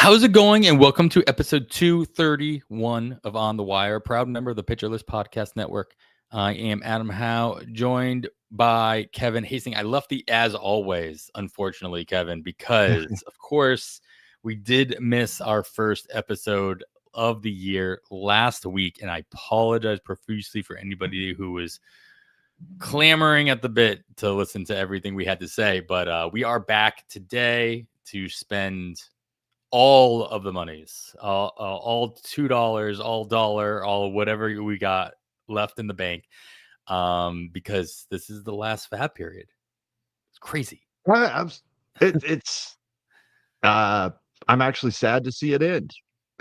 How's it going? And welcome to episode 231 of On the Wire, proud member of the Pitcher List Podcast Network. I am Adam Howe, joined by Kevin Hasting. I left the as always, unfortunately, Kevin, because of course we did miss our first episode of the year last week, and I apologize profusely for anybody who was clamoring at the bit to listen to everything we had to say. But we are back today to spend all of the monies, all $2, all dollar, all whatever we got left in the bank, because this is the last FAAB period. It's crazy. I'm actually sad to see it end.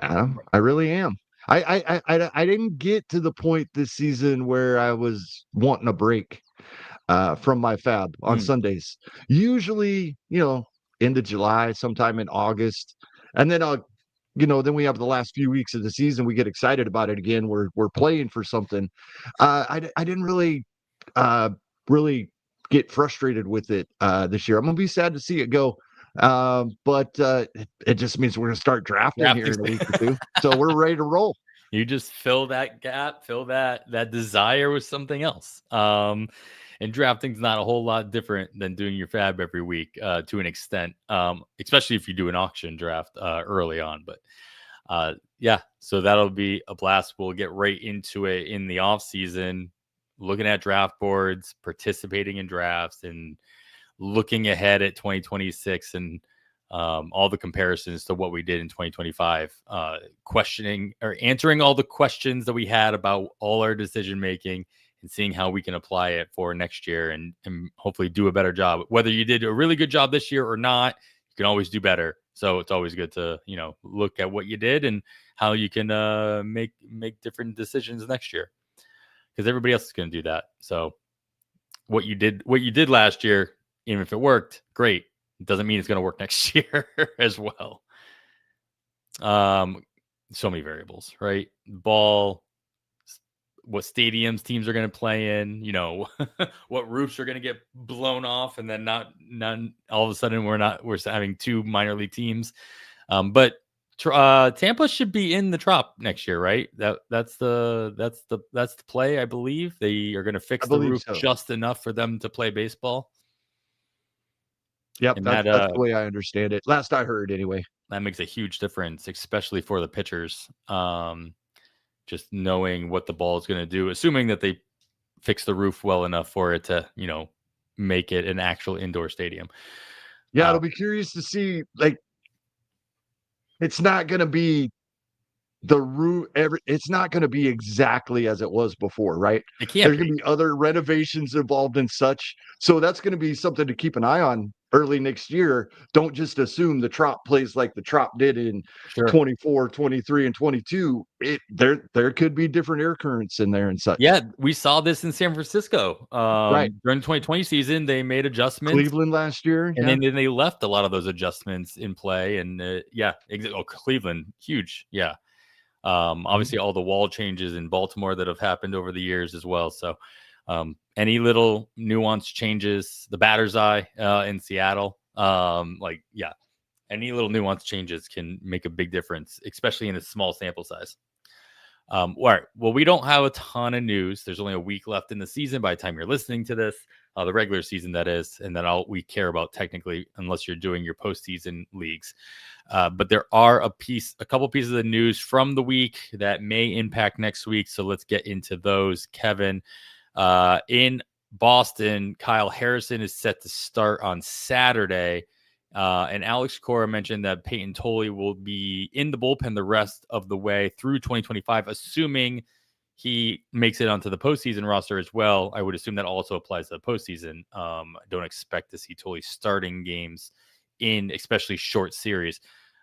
I really am. I didn't get to the point this season where I was wanting a break from my FAAB on Sundays. Usually, end of July, sometime in August. And then then we have the last few weeks of the season. We get excited about it again. We're playing for something. I didn't really get frustrated with it this year. I'm gonna be sad to see it go. But it just means we're gonna start drafting here in a week or two. So we're ready to roll. You just fill that gap, fill that desire with something else. And drafting's not a whole lot different than doing your FAAB every week to an extent, especially if you do an auction draft early on. But yeah, so that'll be a blast. We'll get right into it in the off season, looking at draft boards, participating in drafts, and looking ahead at 2026 and all the comparisons to what we did in 2025, questioning or answering all the questions that we had about all our decision making, and seeing how we can apply it for next year and hopefully do a better job. Whether you did a really good job this year or not, you can always do better. So it's always good to, look at what you did and how you can make different decisions next year, because everybody else is going to do that. So what you did last year, even if it worked, great. It doesn't mean it's going to work next year as well. So many variables, right? Ball, what stadiums teams are going to play in, what roofs are going to get blown off, and then none. All of a sudden, we're having two minor league teams. But Tampa should be in the Trop next year, right? That's the play. I believe they are going to fix the roof just enough for them to play baseball. Yep, that's the way I understand it. Last I heard, anyway. That makes a huge difference, especially for the pitchers. Just knowing what the ball is going to do, assuming that they fix the roof well enough for it to, make it an actual indoor stadium. Yeah, it'll be curious to see. Like, it's not going to be the roof. It's not going to be exactly as it was before, right? It can't. There's going to be other renovations involved in such. So that's going to be something to keep an eye on early next year. Don't just assume the Trop plays like the Trop did in 24, 23, and 22. There could be different air currents in there and such. Yeah, we saw this in San Francisco. Right. During the 2020 season, they made adjustments. Cleveland last year. And then they left a lot of those adjustments in play. And Cleveland, huge. Yeah. Obviously all the wall changes in Baltimore that have happened over the years as well. So any little nuance changes, the batter's eye in Seattle, any little nuance changes can make a big difference, especially in a small sample size. All right. Well, we don't have a ton of news. There's only a week left in the season by the time you're listening to this, the regular season, that is. And then all we care about technically, unless you're doing your postseason leagues. But there are a couple pieces of news from the week that may impact next week. So let's get into those. Kevin, in Boston, Kyle Harrison is set to start on Saturday. And Alex Cora mentioned that Peyton Tolley will be in the bullpen the rest of the way through 2025, assuming he makes it onto the postseason roster as well. I would assume that also applies to the postseason. I don't expect to see Tolley starting games in especially short series.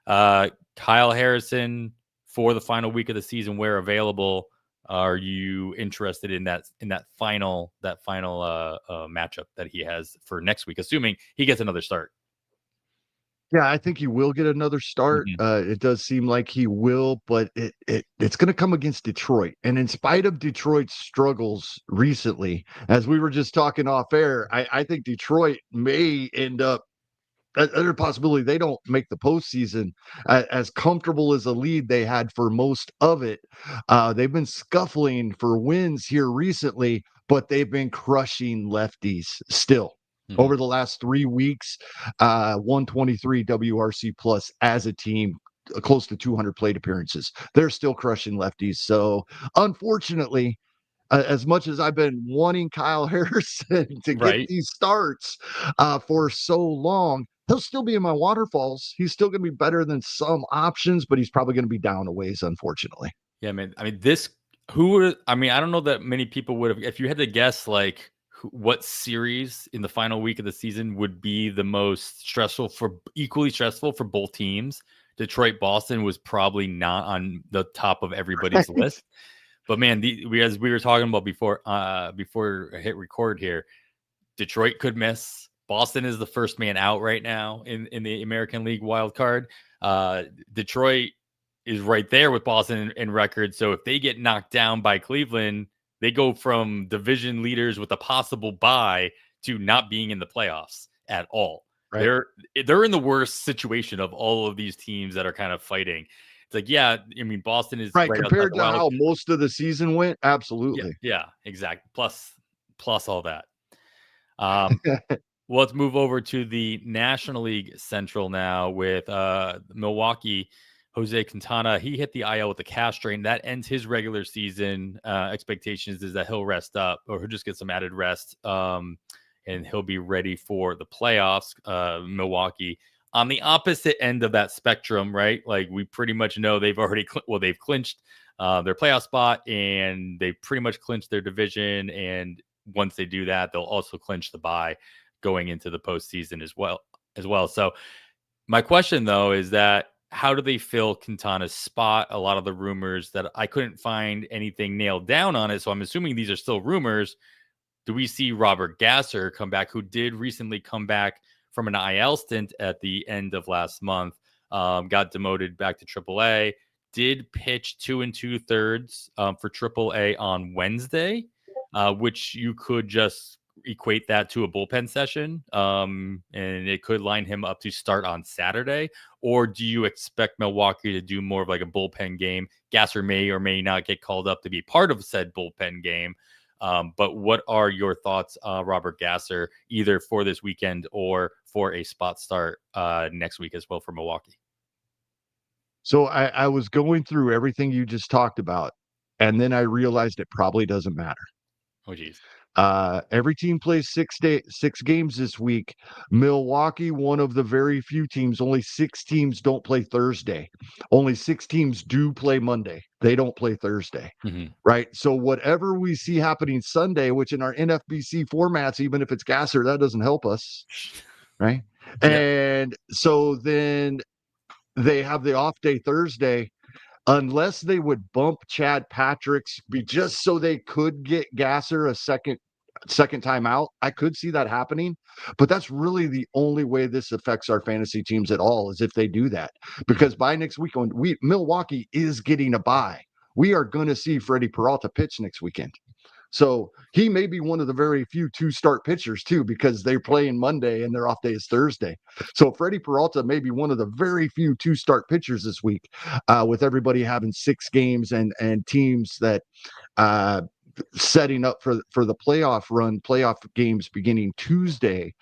Kyle Harrison for the final week of the season, where available. Are you interested in that final matchup that he has for next week, assuming he gets another start? Yeah, I think he will get another start. It does seem like he will, but it's going to come against Detroit. And in spite of Detroit's struggles recently, as we were just talking off air, I think Detroit may end up there's a possibility they don't make the postseason. As comfortable as a lead they had for most of it, they've been scuffling for wins here recently, but they've been crushing lefties still. Over the last 3 weeks, 123 WRC plus as a team, close to 200 plate appearances. They're still crushing lefties. So, unfortunately, as much as I've been wanting Kyle Harrison to get Right. these starts for so long, he'll still be in my waterfalls. He's still going to be better than some options, but he's probably going to be down a ways, unfortunately. Yeah, man. I mean, I don't know that many people would have, if you had to guess, like, what series in the final week of the season would be the most equally stressful for both teams. Detroit Boston was probably not on the top of everybody's list. But man, as we were talking about before I hit record here, Detroit could miss. Boston is the first man out right now in the American League wild card. Detroit is right there with Boston in record. So if they get knocked down by Cleveland, they go from division leaders with a possible bye to not being in the playoffs at all. Right. They're in the worst situation of all of these teams that are kind of fighting. It's like, yeah, I mean, Boston is right outside compared the to wild. how most of the season went. Absolutely. Yeah, exactly. Plus all that. Well, let's move over to the National League Central now with Milwaukee. Jose Quintana, he hit the IL with the calf strain. That ends his regular season. Expectations is that he'll rest up, or he'll just get some added rest, and he'll be ready for the playoffs. Milwaukee on the opposite end of that spectrum, right? Like, we pretty much know they've clinched their playoff spot, and they pretty much clinched their division. And once they do that, they'll also clinch the bye going into the postseason as well. So my question, though, is that how do they fill Quintana's spot? A lot of the rumors that I couldn't find anything nailed down on it, so I'm assuming these are still rumors. Do we see Robert Gasser come back, who did recently come back from an IL stint at the end of last month, got demoted back to AAA, did pitch 2 2/3 for AAA on Wednesday, which you could just equate that to a bullpen session, and it could line him up to start on Saturday? Or do you expect Milwaukee to do more of like a bullpen game? Gasser may or may not get called up to be part of said bullpen game. But what are your thoughts, Robert Gasser, either for this weekend or for a spot start next week as well for Milwaukee? So I was going through everything you just talked about, and then I realized it probably doesn't matter. Oh, geez. Every team plays 6 games this week. Milwaukee, one of the very few teams, only 6 teams don't play Thursday. Only 6 teams do play Monday. They don't play Thursday. Mm-hmm. Right. So whatever we see happening Sunday, which in our NFBC formats, even if it's Gasser, that doesn't help us. Right. Yep. And so then they have the off day Thursday, unless they would bump Chad Patrick's just so they could get Gasser a second time out. I could see that happening, but that's really the only way this affects our fantasy teams at all, is if they do that, because by next weekend, Milwaukee is getting a bye. We are going to see Freddie Peralta pitch next weekend. So he may be one of the very few 2-start pitchers too, because they're playing Monday and their off day is Thursday. So Freddie Peralta may be one of the very few 2-start pitchers this week, with everybody having 6 games and teams that setting up for the playoff games beginning Tuesday,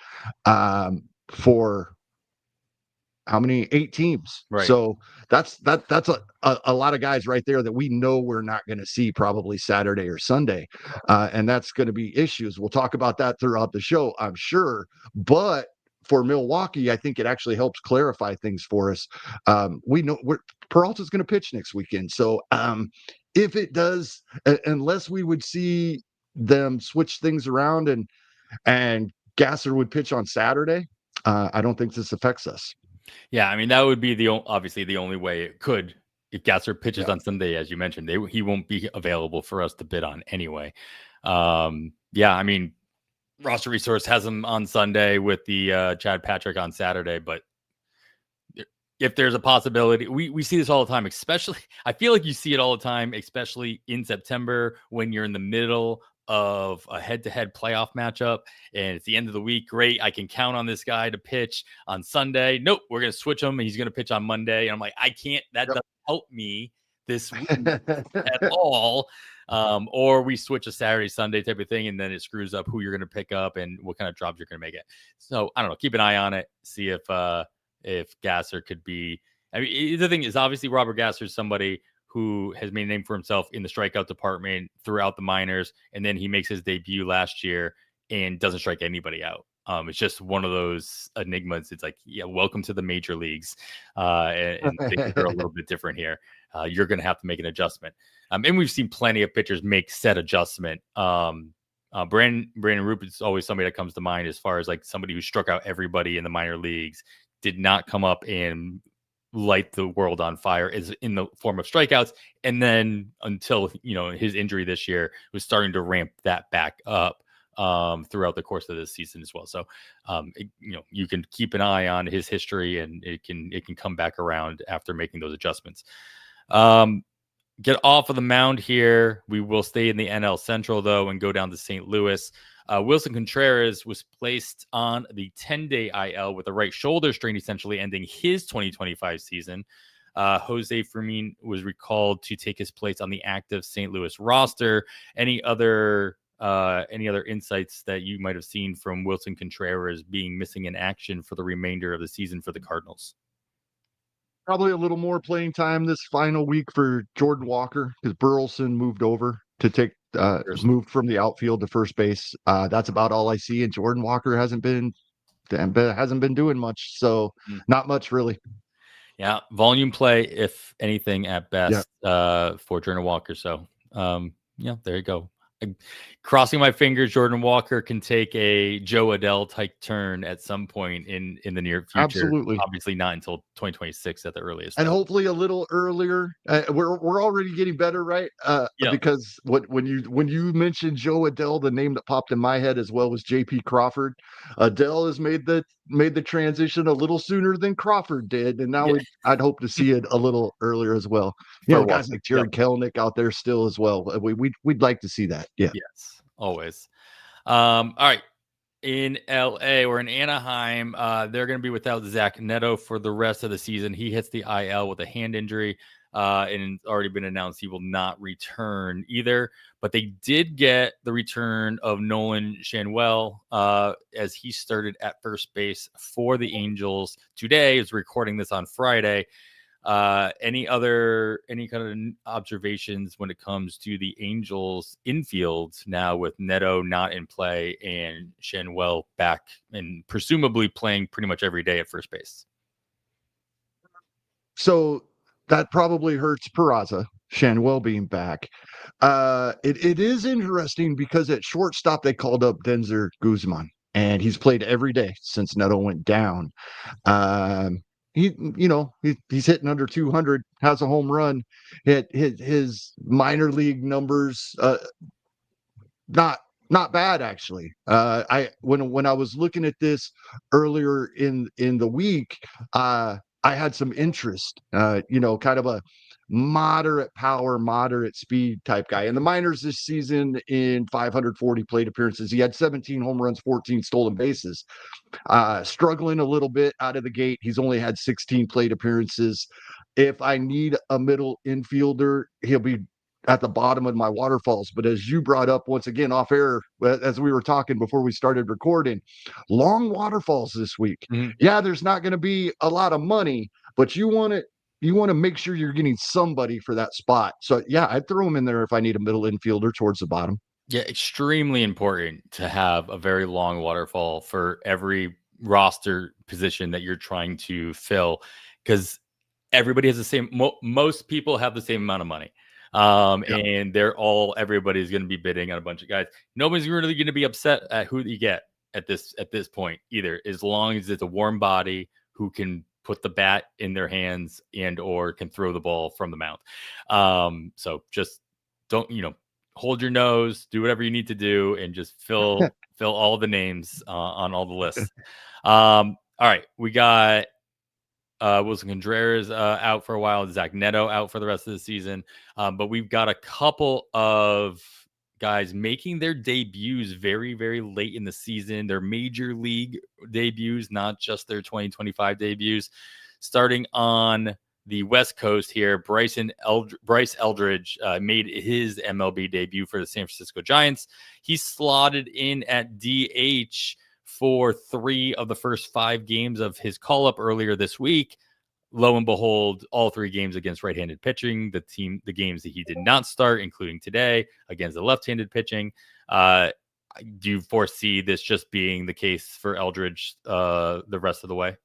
for how many? 8 teams. Right. So that's a lot of guys right there that we know we're not going to see probably Saturday or Sunday, and that's going to be issues. We'll talk about that throughout the show, I'm sure. But for Milwaukee, I think it actually helps clarify things for us. We know Peralta's going to pitch next weekend, so if it does, unless we would see them switch things around and Gasser would pitch on Saturday, I don't think this affects us. Yeah, I mean, that would be obviously the only way it could. If Gasser pitches on Sunday, as you mentioned, he won't be available for us to bid on anyway. Yeah, I mean, Roster Resource has him on Sunday with the Chad Patrick on Saturday, but if there's a possibility, we see this all the time, especially, I feel like you see it all the time, especially in September when you're in the middle of a head-to-head playoff matchup, and it's the end of the week. Great, I can count on this guy to pitch on Sunday. Nope, we're gonna switch him, and he's gonna pitch on Monday. And I'm like, I can't. That doesn't help me this week at all. Or we switch a Saturday, Sunday type of thing, and then it screws up who you're going to pick up and what kind of jobs you're going to make it. So I don't know. Keep an eye on it. See if Gasser could be. I mean, the thing is, obviously, Robert Gasser is somebody who has made a name for himself in the strikeout department throughout the minors, and then he makes his debut last year and doesn't strike anybody out. It's just one of those enigmas. It's like, yeah, welcome to the major leagues, and things are a little bit different here. You're going to have to make an adjustment. And we've seen plenty of pitchers make said adjustment. Brandon Rupp is always somebody that comes to mind as far as like somebody who struck out everybody in the minor leagues, did not come up and light the world on fire is in the form of strikeouts. And then until, his injury this year was starting to ramp that back up throughout the course of this season as well. So, you can keep an eye on his history, and it can come back around after making those adjustments. Get off of the mound here. We will stay in the NL Central, though, and go down to St. Louis. Wilson Contreras was placed on the 10-day IL with a right shoulder strain, essentially ending his 2025 season. Jose Fermin was recalled to take his place on the active St. Louis roster. Any other insights that you might have seen from Wilson Contreras being missing in action for the remainder of the season for the Cardinals? Probably a little more playing time this final week for Jordan Walker, because Burleson moved over to take moved from the outfield to first base. That's about all I see. And Jordan Walker hasn't been doing much, so not much really. Yeah, volume play, if anything, at best, for Jordan Walker. So, there you go. Crossing my fingers, Jordan Walker can take a Joe Adell type turn at some point in the near future. Absolutely. Obviously not until 2026 at the earliest. And hopefully a little earlier. We're already getting better, right? Because when you mentioned Joe Adell, the name that popped in my head as well was J.P. Crawford. Adell has made the transition a little sooner than Crawford did, and now I'd hope to see it a little earlier as well. Guys like Jared Kelenic out there still as well. We'd like to see that. Yeah. Yes, always. All right. In LA or in Anaheim, they're going to be without Zach Neto for the rest of the season. He hits the IL with a hand injury, and it's already been announced he will not return either. But they did get the return of Nolan Schanuel as he started at first base for the Angels today. Is recording this on Friday. Any kind of observations when it comes to the Angels infield now with Neto not in play and Schanuel back and presumably playing pretty much every day at first base? So that probably hurts Peraza, Schanuel being back. It is interesting because at shortstop they called up Denzer Guzman, and he's played every day since Neto went down. He's hitting under 200, has a home run. His minor league numbers, not bad actually. When I was looking at this earlier in the week, I had some interest. Kind of a moderate power, moderate speed type guy. In the minors this season, in 540 plate appearances, he had 17 home runs, 14 stolen bases. Struggling a little bit out of the gate. He's only had 16 plate appearances. If I need a middle infielder, he'll be at the bottom of my waterfalls. But as you brought up once again off air, as we were talking before we started recording, long waterfalls this week. Mm-hmm. Yeah, there's not going to be a lot of money, but you want to make sure you're getting somebody for that spot. So yeah, I'd throw him in there if I need a middle infielder towards the bottom. Yeah, extremely important to have a very long waterfall for every roster position that you're trying to fill, because everybody has the same. Most people have the same amount of money, and everybody's going to be bidding on a bunch of guys. Nobody's really going to be upset at who you get at this point either, as long as it's a warm body who can put the bat in their hands and or can throw the ball from the mound. So just don't hold your nose, do whatever you need to do, and just fill all the names on all the lists. All right, we got Wilson Contreras out for a while, Zach Neto out for the rest of the season, but we've got a couple of guys making their debuts very, very late in the season, their major league debuts, not just their 2025 debuts. Starting on the West Coast here, Bryce Eldridge made his MLB debut for the San Francisco Giants. He slotted in at DH for 3 of the first 5 games of his call-up earlier this week. Lo and behold, all 3 games against right-handed pitching, the games that he did not start, including today against the left-handed pitching. Do you foresee this just being the case for Eldridge the rest of the way?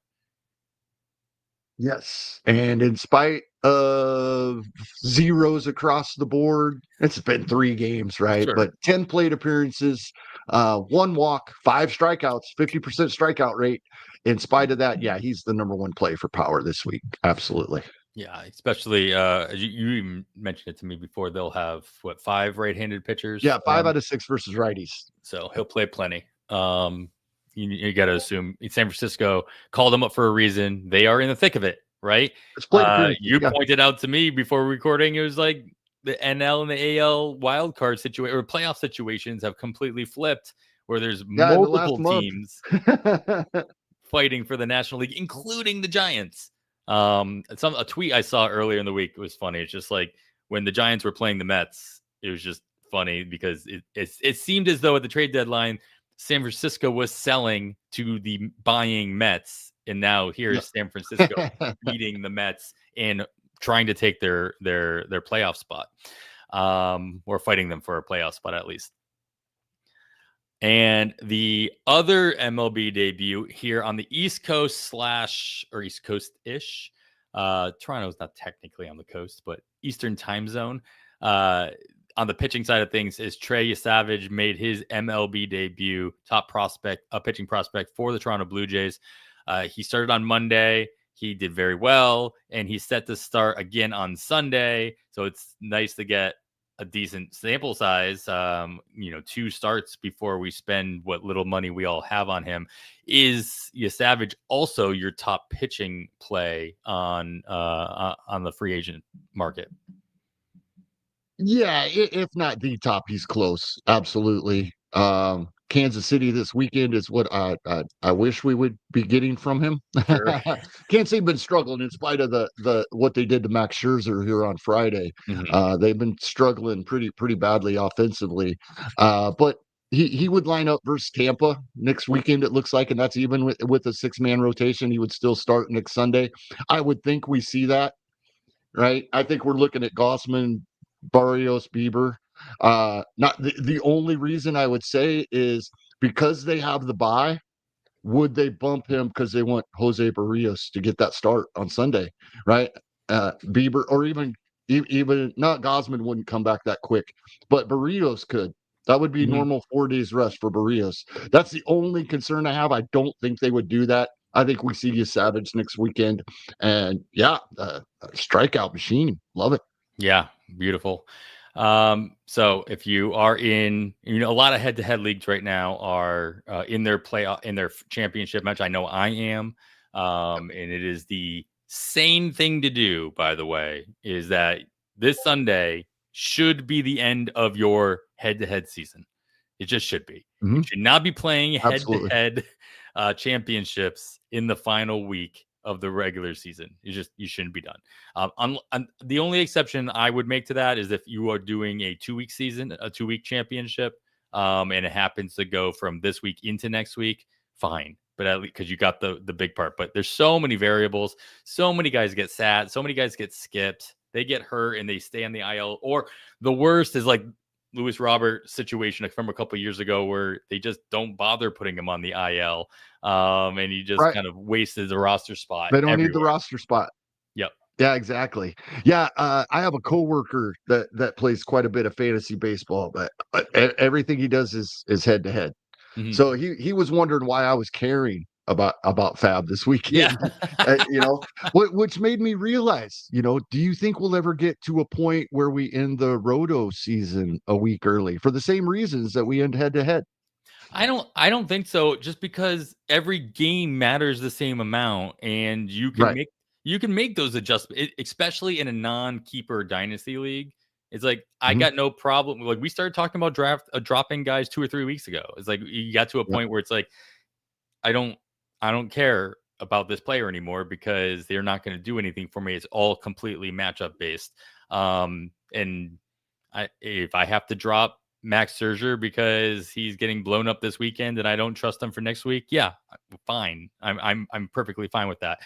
Yes. And in spite of zeros across the board, it's been 3 games, right? Sure. But 10 plate appearances, 1 walk, 5 strikeouts, 50% strikeout rate. In spite of that, yeah, he's the number 1 play for power this week. Absolutely. Yeah, especially you even mentioned it to me before. They'll have 5 right-handed pitchers. Yeah, 5 out of 6 versus righties. So he'll play plenty. You got to assume San Francisco called him up for a reason. They are in the thick of it, right? You pointed out to me before recording, it was like the NL and the AL wildcard situation or playoff situations have completely flipped, where there's multiple teams fighting for the National League, including the Giants. A tweet I saw earlier in the week was funny. It's just like when the Giants were playing the Mets, it was just funny because it seemed as though at the trade deadline, San Francisco was selling to the buying Mets, and now here's San Francisco beating the Mets and trying to take their playoff spot, or fighting them for a playoff spot at least. And the other MLB debut here on the East Coast or East Coast-ish, Toronto's not technically on the coast, but Eastern time zone. On the pitching side of things, is Trey Savage made his MLB debut, top prospect, pitching prospect for the Toronto Blue Jays. He started on Monday. He did very well, and he's set to start again on Sunday. So it's nice to get a decent sample size, 2 starts before we spend what little money we all have on him. Is Savage also your top pitching play on the free agent market? Yeah, if not the top, he's close. Absolutely. Kansas City this weekend is what I wish we would be getting from him. Sure. Kansas City been struggling in spite of the what they did to Max Scherzer here on Friday. Mm-hmm. They've been struggling pretty badly offensively. But he would line up versus Tampa next weekend, it looks like, and that's even with a 6-man rotation. He would still start next Sunday. I would think we see that, right? I think we're looking at Gausman, Barrios, Bieber. Not the only reason I would say is because they have the bye. Would they bump him because they want Jose Barrios to get that start on Sunday, right? Bieber or even not Gausman wouldn't come back that quick, but Barrios could. That would be normal 4 days rest for Barrios. That's the only concern I have. I don't think they would do that. I think we see Savage next weekend, and strikeout machine. Love it. Yeah, beautiful. So if you are in, a lot of head-to-head leagues right now are in their championship match. I know I am, and it is the sane thing to do. By the way, is that this Sunday should be the end of your head-to-head season. It just should be. Mm-hmm. You should not be playing head-to-head championships in the final week of the regular season. You shouldn't be done. The only exception I would make to that is if you are doing a 2-week season, a 2-week championship, and it happens to go from this week into next week, fine. But at least because you got the big part. But there's so many variables. So many guys get sat. So many guys get skipped. They get hurt and they stay on the IL. Or the worst is like Luis Robert situation from a couple of years ago where they just don't bother putting him on the IL. And he just kind of wasted the roster spot. They don't need the roster spot. Yep. Yeah, exactly. Yeah, I have a coworker that plays quite a bit of fantasy baseball, but everything he does is head to head. So he was wondering why I was caring about FAAB this weekend. Yeah. Which made me realize, do you think we'll ever get to a point where we end the roto season a week early for the same reasons that we end head to head? I don't think so. Just because every game matters the same amount, and you can make those adjustments, especially in a non-keeper dynasty league. It's like, I got no problem. Like, we started talking about dropping guys 2 or 3 weeks ago. It's like, you got to a point where it's like, I don't care about this player anymore because they're not going to do anything for me. It's all completely matchup based. And if I have to drop Max Scherzer because he's getting blown up this weekend and I don't trust him for next week, yeah, fine. I'm perfectly fine with that.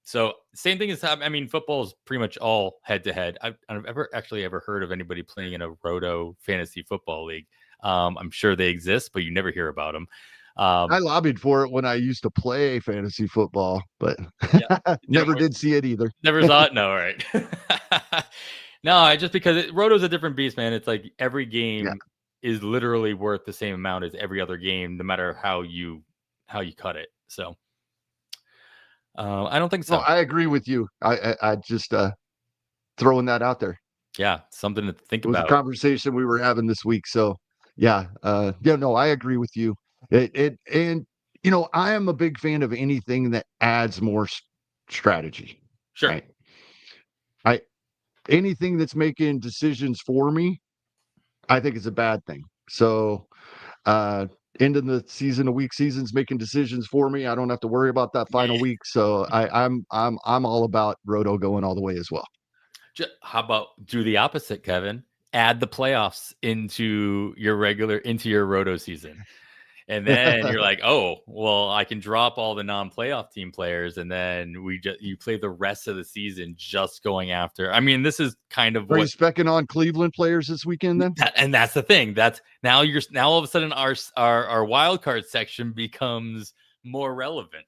So same thing as, I mean, football is pretty much all head to head. I've ever heard of anybody playing in a Roto fantasy football league. I'm sure they exist, but you never hear about them. I lobbied for it when I used to play fantasy football, but Yeah, never did see it either. never saw it. No, right? No, just because Roto's a different beast, man. It's like every game is literally worth the same amount as every other game, no matter how you cut it. So I don't think so. No, I agree with you. I just throwing that out there. Yeah, something to think It was about. a conversation we were having this week. So yeah, no, I agree with you. And I am a big fan of anything that adds more strategy. Sure. Right? Anything that's making decisions for me, I think is a bad thing. So ending the season, a week seasons, making decisions for me. I don't have to worry about that final week. So I'm all about Roto going all the way as well. How about do the opposite, Kevin? Add the playoffs into your Roto season. And then you're like, oh, well, I can drop all the non-playoff team players, and then you play the rest of the season just going after. I mean, this is kind of Are you specking on Cleveland players this weekend then? And that's the thing. That's now all of a sudden our wild card section becomes more relevant.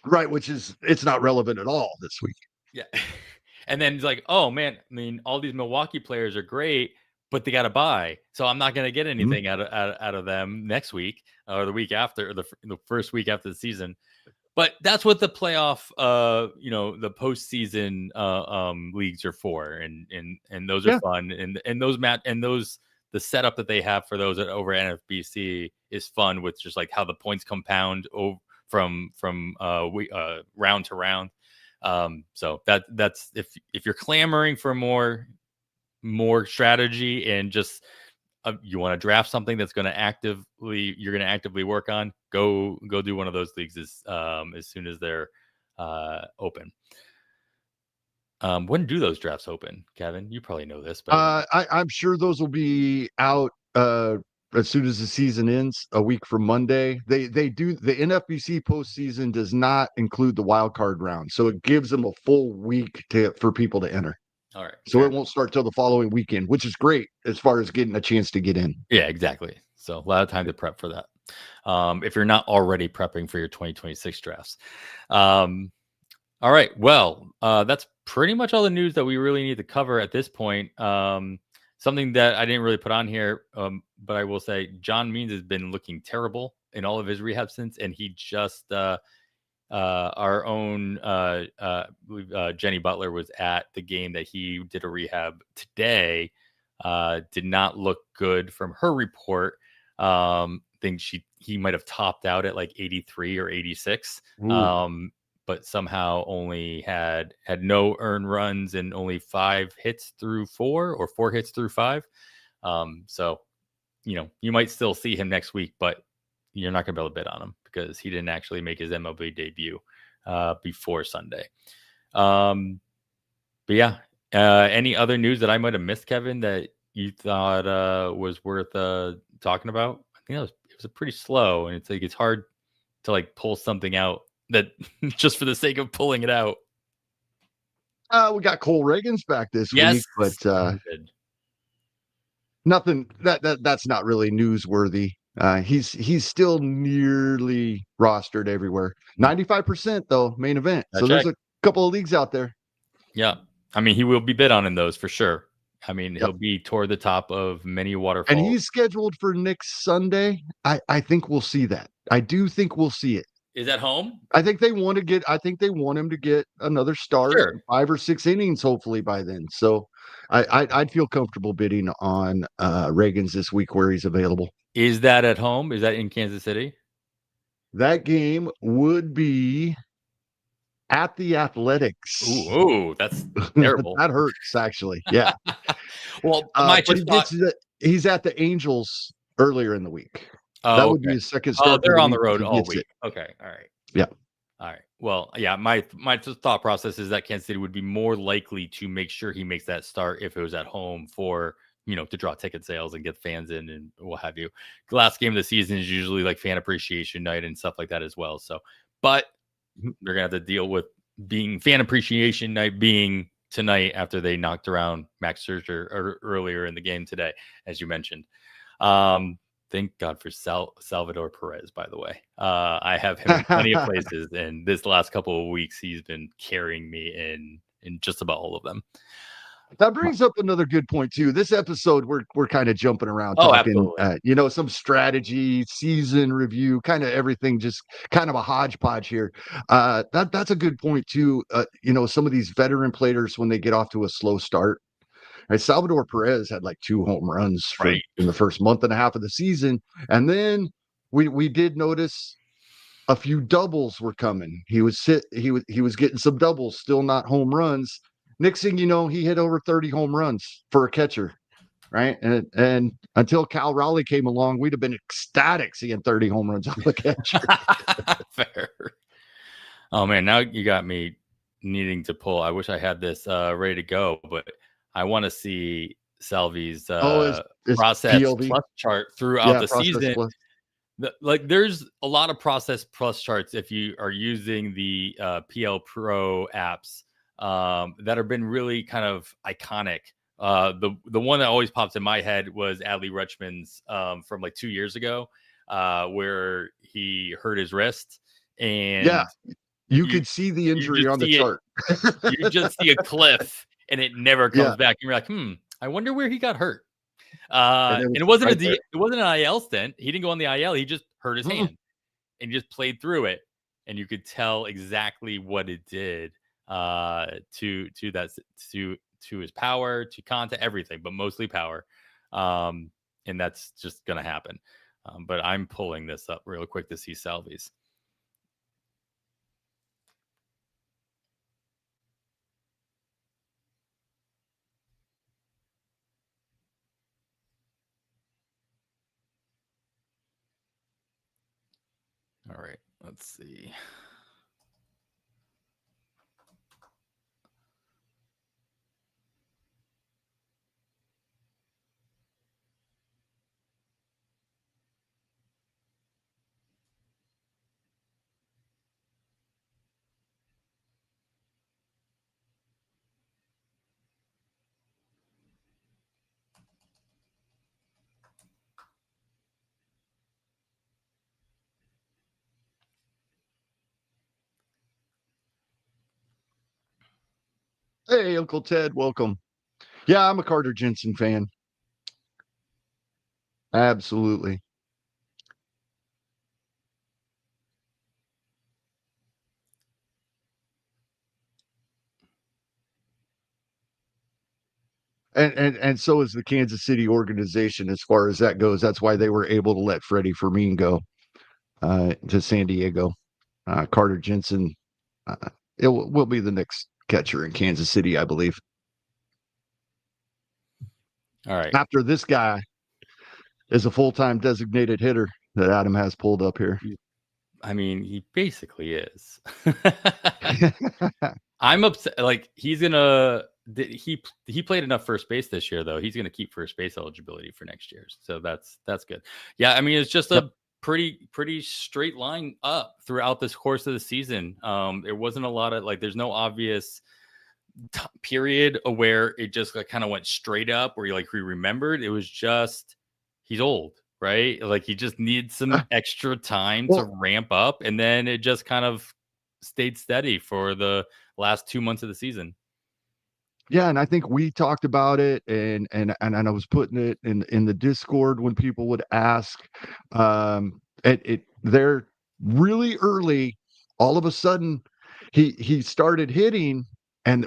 Right, it's not relevant at all this week. Yeah. And then it's like, oh man, I mean, all these Milwaukee players are great, but they got to buy. So I'm not going to get anything out of them next week or the week after, or the first week after the season. But that's what the playoff, the postseason leagues are for, and those are fun, and the setup that they have for those over NFBC is fun, with just like how the points compound from round to round. So that's if you're clamoring for more strategy and just you want to draft something that's going to actively work on, go do one of those leagues as soon as they're open. When do those drafts open, Kevin? You probably know this, but I'm sure those will be out as soon as the season ends, a week from Monday. They do. The NFBC postseason does not include the wild card round, so it gives them a full week for people to enter. All right. So it won't start till the following weekend, which is great as far as getting a chance to get in. Yeah, exactly. So a lot of time to prep for that. If you're not already prepping for your 2026 drafts. All right. Well, that's pretty much all the news that we really need to cover at this point. Something that I didn't really put on here, but I will say John Means has been looking terrible in all of his rehab stints, and he just our own Jenny Butler was at the game that he did a rehab today. Did not look good from her report. Think he might have topped out at like 83 or 86. But somehow only had no earned runs and only 5 hits through 4 or 4 hits through 5. So you might still see him next week, but you're not gonna be able to bet on him because he didn't actually make his MLB debut before Sunday. But yeah, any other news that I might have missed, Kevin, that you thought was worth talking about? I think it was pretty slow, and it's hard to like pull something out that just for the sake of pulling it out. We got Cole Reagans back this week, but nothing that's not really newsworthy. He's still nearly rostered everywhere. 95% though, main event. So there's a couple of leagues out there. Yeah. I mean, he will be bid on in those for sure. I mean, he'll be toward the top of many waterfalls. And he's scheduled for next Sunday. I think we'll see that. I do think we'll see it. Is at home? I think they want him to get another start, 5 or 6 innings, hopefully by then. So I'd feel comfortable bidding on Reagans this week where he's available. Is that at home? Is that in Kansas City? That game would be at the Athletics. Ooh, that's terrible. That hurts, actually. Yeah. Well, my But just thought. he's at the Angels earlier in the week. That Oh, would be okay. his second Oh, start of they're the on the week if road he all gets it. week. Okay, all right. Yeah. All right. Well, yeah, my just thought process is that Kansas City would be more likely to make sure he makes that start if it was at home for, to draw ticket sales and get fans in and what have you. The last game of the season is usually like fan appreciation night and stuff like that as well. So, but they're gonna have to deal with being fan appreciation night being tonight after they knocked around Max Scherzer earlier in the game today, as you mentioned. Thank God for Salvador Perez, by the way. I have him in plenty of places, and this last couple of weeks, he's been carrying me in just about all of them. That brings up another good point too. This episode, we're kind of jumping around, Oh, talking, absolutely. some strategy, season review, kind of everything, just kind of a hodgepodge here. That's a good point too. Some of these veteran players when they get off to a slow start. Right, Salvador Perez had like 2 home runs Right. in the first month and a half of the season, and then we did notice a few doubles were coming. He was getting some doubles, still not home runs. Next thing you know, he hit over 30 home runs for a catcher, right? And until Cal Raleigh came along, we'd have been ecstatic seeing 30 home runs off a catcher. Fair. Oh man, now you got me needing to pull. I wish I had this ready to go, but I want to see Salvi's It's process PLV. plus chart throughout Yeah, the process season. plus. There's a lot of process plus charts if you are using the PL Pro apps that have been really kind of iconic. The one that always pops in my head was Adley Rutschman's from like 2 years ago, where he hurt his wrist, and Yeah, you you could see the you injury just on the see it. chart. You just see a cliff, and it never Yeah, comes back. And you're like, I wonder where he got hurt. and And it was it wasn't right there. it wasn't an IL stint. He didn't go on the IL. He just hurt his Mm-mm. hand and just played through it. And you could tell exactly what it did to that to his power, to contact, everything, but mostly power. And that's just gonna happen. But I'm pulling this up real quick to see Salvi's. All right, let's see. Hey, Uncle Ted, welcome. Yeah, I'm a Carter Jensen fan. Absolutely. And so is the Kansas City organization as far as that goes. That's why they were able to let Freddie Fermin go to San Diego. Carter Jensen, uh, will be the next catcher in Kansas City, I believe. All right. After this guy is a full-time designated hitter that Adam has pulled up here. I mean, he basically is. I'm upset. Like he played enough first base this year, though. He's gonna keep first base eligibility for next year, so that's good. Yeah, I mean, it's just Yep. a pretty straight line up throughout this course of the season. There wasn't a lot of there's no obvious period where it just kind of went straight up where he remembered. It was just he's old, right? Like he just needs some extra time to ramp up, and then it just kind of stayed steady for the last 2 months of the season. Yeah, and I think we talked about it, and I was putting it in the Discord when people would ask. They're really early. All of a sudden, he started hitting,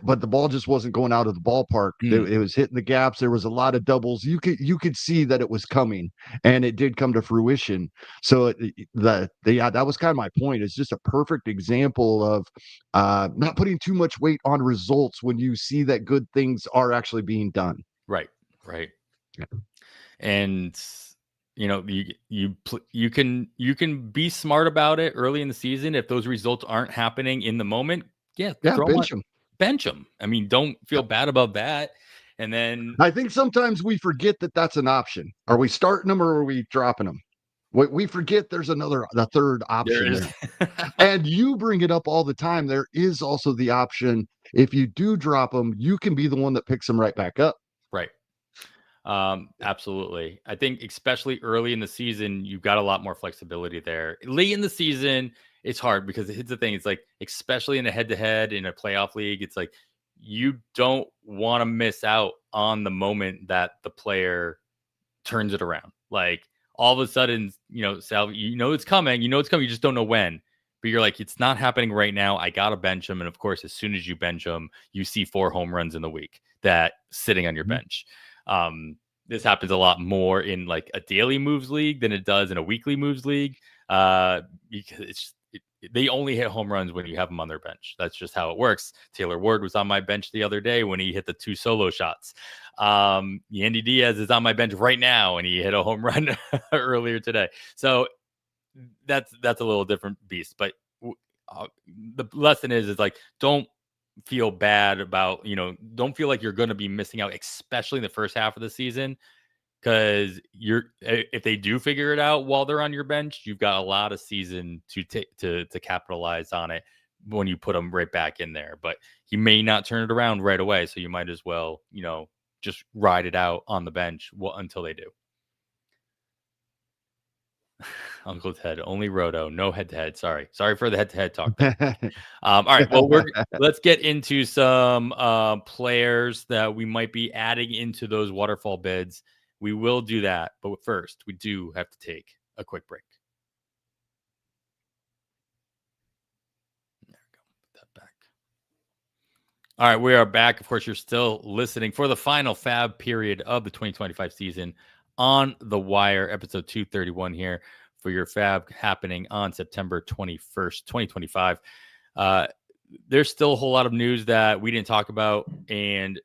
but the ball just wasn't going out of the ballpark. It was hitting the gaps. There was a lot of doubles. You could see that it was coming, and it did come to fruition. So that was kind of my point. It's just a perfect example of not putting too much weight on results when you see that good things are actually being done. Right. Yeah. And you can be smart about it early in the season. If those results aren't happening in the moment, bench them. I mean, don't feel bad about that. And then I think sometimes we forget that that's an option. Are we starting them or are we dropping them? We forget there's a third option there. And you bring it up all the time. There is also the option, if you do drop them, you can be the one that picks them right back up. Right. Absolutely. I think especially early in the season, you've got a lot more flexibility there. Late in the season, it's hard because it's the thing. It's like, especially in a head-to-head in a playoff league, it's like you don't want to miss out on the moment that the player turns it around. Like all of a sudden, Sal, it's coming. You just don't know when. But you're like, it's not happening right now. I got to bench him. And of course, as soon as you bench him, you see 4 home runs in the week that sitting on your bench. This happens a lot more in like a daily moves league than it does in a weekly moves league. Because they only hit home runs when you have them on their bench. That's just how it works. Taylor Ward was on my bench the other day when he hit the 2 solo shots. Yandy Diaz is on my bench right now and he hit a home run earlier today. So that's a little different beast. But the lesson is like, don't feel bad about, don't feel like you're going to be missing out, especially in the first half of the season, because if they do figure it out while they're on your bench, you've got a lot of season to capitalize on it when you put them right back in there. But he may not turn it around right away, so you might as well, just ride it out on the bench until they do. Uncle Ted, only roto, no head-to-head. Sorry for the head-to-head talk. All right, well, let's get into some players that we might be adding into those waterfall bids. We will do that, but first, we do have to take a quick break. There we go. Put that back. All right, we are back. Of course, you're still listening for the final FAAB period of the 2025 season on The Wire, episode 231 here for your FAAB happening on September 21st, 2025. There's still a whole lot of news that we didn't talk about, and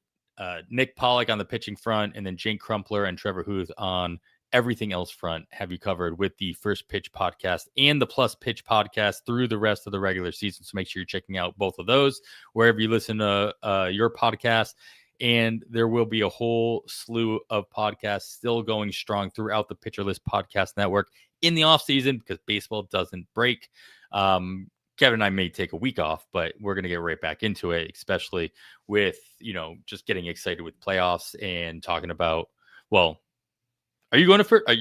Nick Pollock on the pitching front, and then Jake Crumpler and Trevor Huth on everything else front have you covered with the First Pitch podcast and the Plus Pitch podcast through the rest of the regular season. So make sure you're checking out both of those wherever you listen to your podcast. And there will be a whole slew of podcasts still going strong throughout the Pitcher List Podcast Network in the offseason because baseball doesn't break. Kevin and I may take a week off, but we're going to get right back into it, especially with, just getting excited with playoffs and talking about, well, are you going to first? Are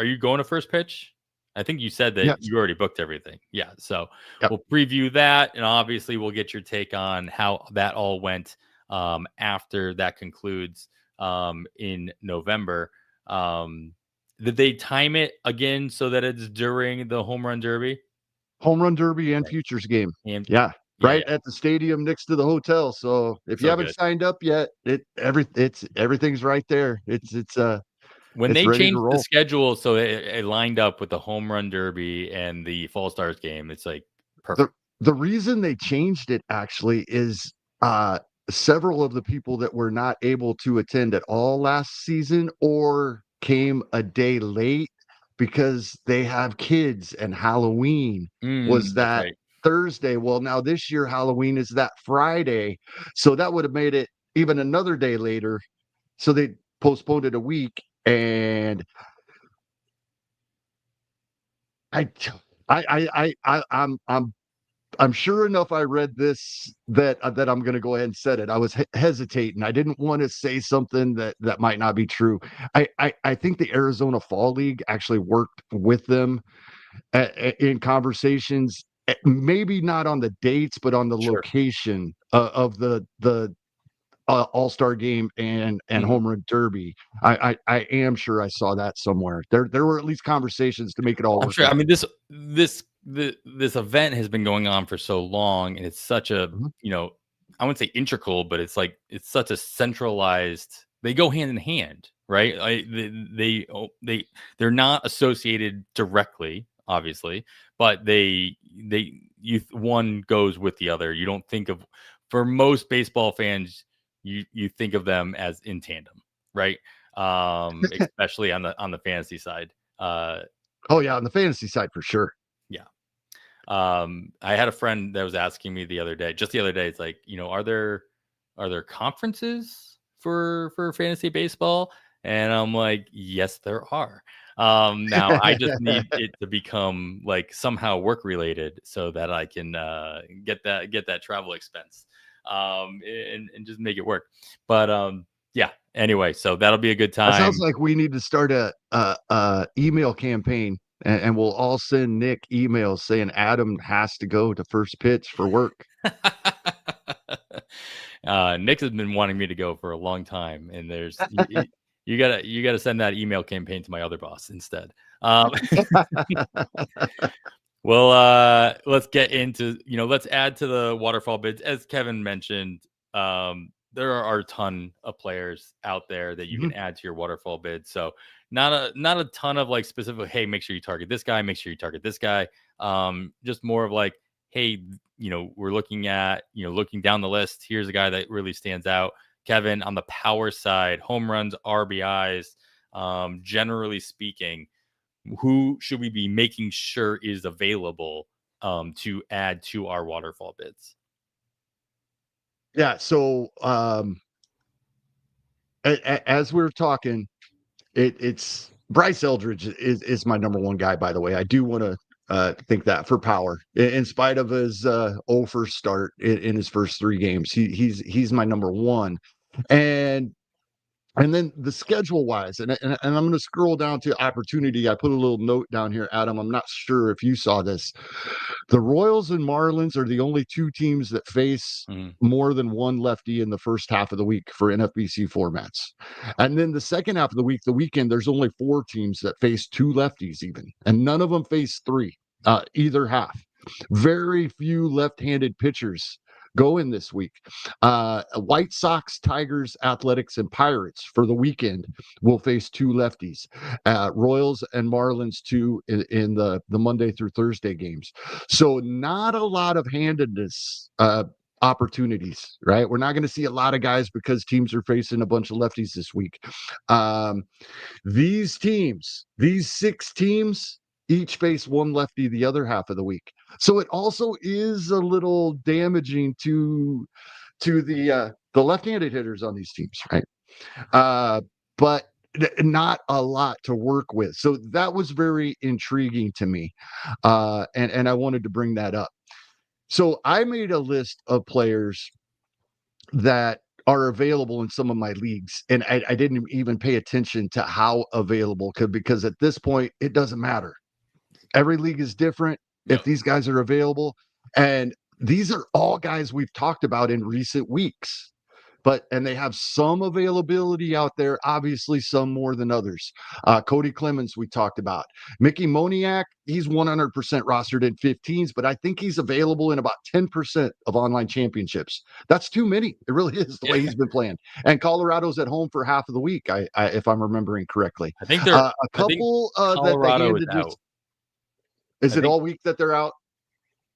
you going to First Pitch? I think you said that you already booked everything. Yeah. So we'll preview that. And obviously we'll get your take on how that all went after that concludes in November. Did they time it again so that it's during the Home Run Derby? Home Run Derby and Futures game. Right at the stadium next to the hotel. So if you haven't signed up yet, everything's right there. It's when they changed the schedule so it lined up with the Home Run Derby and the Fall Stars game, it's like perfect. The reason they changed it actually is several of the people that were not able to attend at all last season or came a day late because they have kids and Halloween was that Thursday. Well, now this year Halloween is that Friday. So that would have made it even another day later. So they postponed it a week. And I'm sure enough I read this that I'm going to go ahead and set it. I was hesitating. I didn't want to say something that might not be true. I think the Arizona Fall League actually worked with them in conversations, maybe not on the dates, but on the location of the All-Star game and Home Run Derby. I am sure I saw that somewhere. There were at least conversations to make it all work. Sure. I mean, this event has been going on for so long, and it's such a I wouldn't say integral, but it's like it's such a centralized. They go hand in hand, right? They're not associated directly, obviously, but one goes with the other. You don't think of, for most baseball fans, you think of them as in tandem, right? Especially on the fantasy side. Oh yeah, on the fantasy side for sure. Yeah. I had a friend that was asking me the other day, it's like, are there conferences for fantasy baseball? And I'm like, yes, there are. Now I just need it to become like somehow work related so that I can get that travel expense, and just make it work. But yeah. Anyway, so that'll be a good That sounds time. like we need to start a email campaign, and we'll all send Nick emails saying Adam has to go to first pitch for work. Nick has been wanting me to go for a long time, and you gotta send that email campaign to my other boss instead. Well, let's get into, let's add to the waterfall bids. As Kevin mentioned, there are a ton of players out there that you can add to your waterfall bid. So not a ton of like specific, hey, make sure you target this guy, make sure you target this guy. Just more of like, hey, we're looking down the list. Here's a guy that really stands out. Kevin, on the power side, home runs, RBIs, generally speaking, who should we be making sure is available to add to our waterfall bids? Yeah. So as we're talking, it's Bryce Eldridge is my number one guy. By the way, I do want to think that for power, in spite of his 0 first start in his first 3 games, he's my number one. And then the schedule wise, and I'm going to scroll down to opportunity. I put a little note down here, Adam. I'm not sure if you saw this. The Royals and Marlins are the only 2 teams that face more than one lefty in the first half of the week for NFBC formats. And then the second half of the week, the weekend, there's only 4 teams that face 2 lefties even, and none of them face 3 either half. Very few left-handed pitchers go in this week. White Sox, Tigers, Athletics, and Pirates for the weekend will face 2 lefties. Royals and Marlins 2 in the Monday through Thursday games. So not a lot of handedness opportunities, right? We're not going to see a lot of guys because teams are facing a bunch of lefties this week. These 6 teams, each face 1 lefty the other half of the week. So it also is a little damaging to the left-handed hitters on these teams, right? But not a lot to work with. So that was very intriguing to me. And I wanted to bring that up. So I made a list of players that are available in some of my leagues, and I didn't even pay attention to how available, because at this point it doesn't matter. Every league is different. Yep. If these guys are available, and these are all guys we've talked about in recent weeks, and they have some availability out there, obviously some more than others. Cody Clemens, we talked about. Mickey Moniak, he's 100% rostered in 15s, but I think he's available in about 10% of online championships. That's too many. It really is, the way he's been playing. And Colorado's at home for half of the week, if I'm remembering correctly. I think they're a couple Colorado is out. Is it all week that they're out?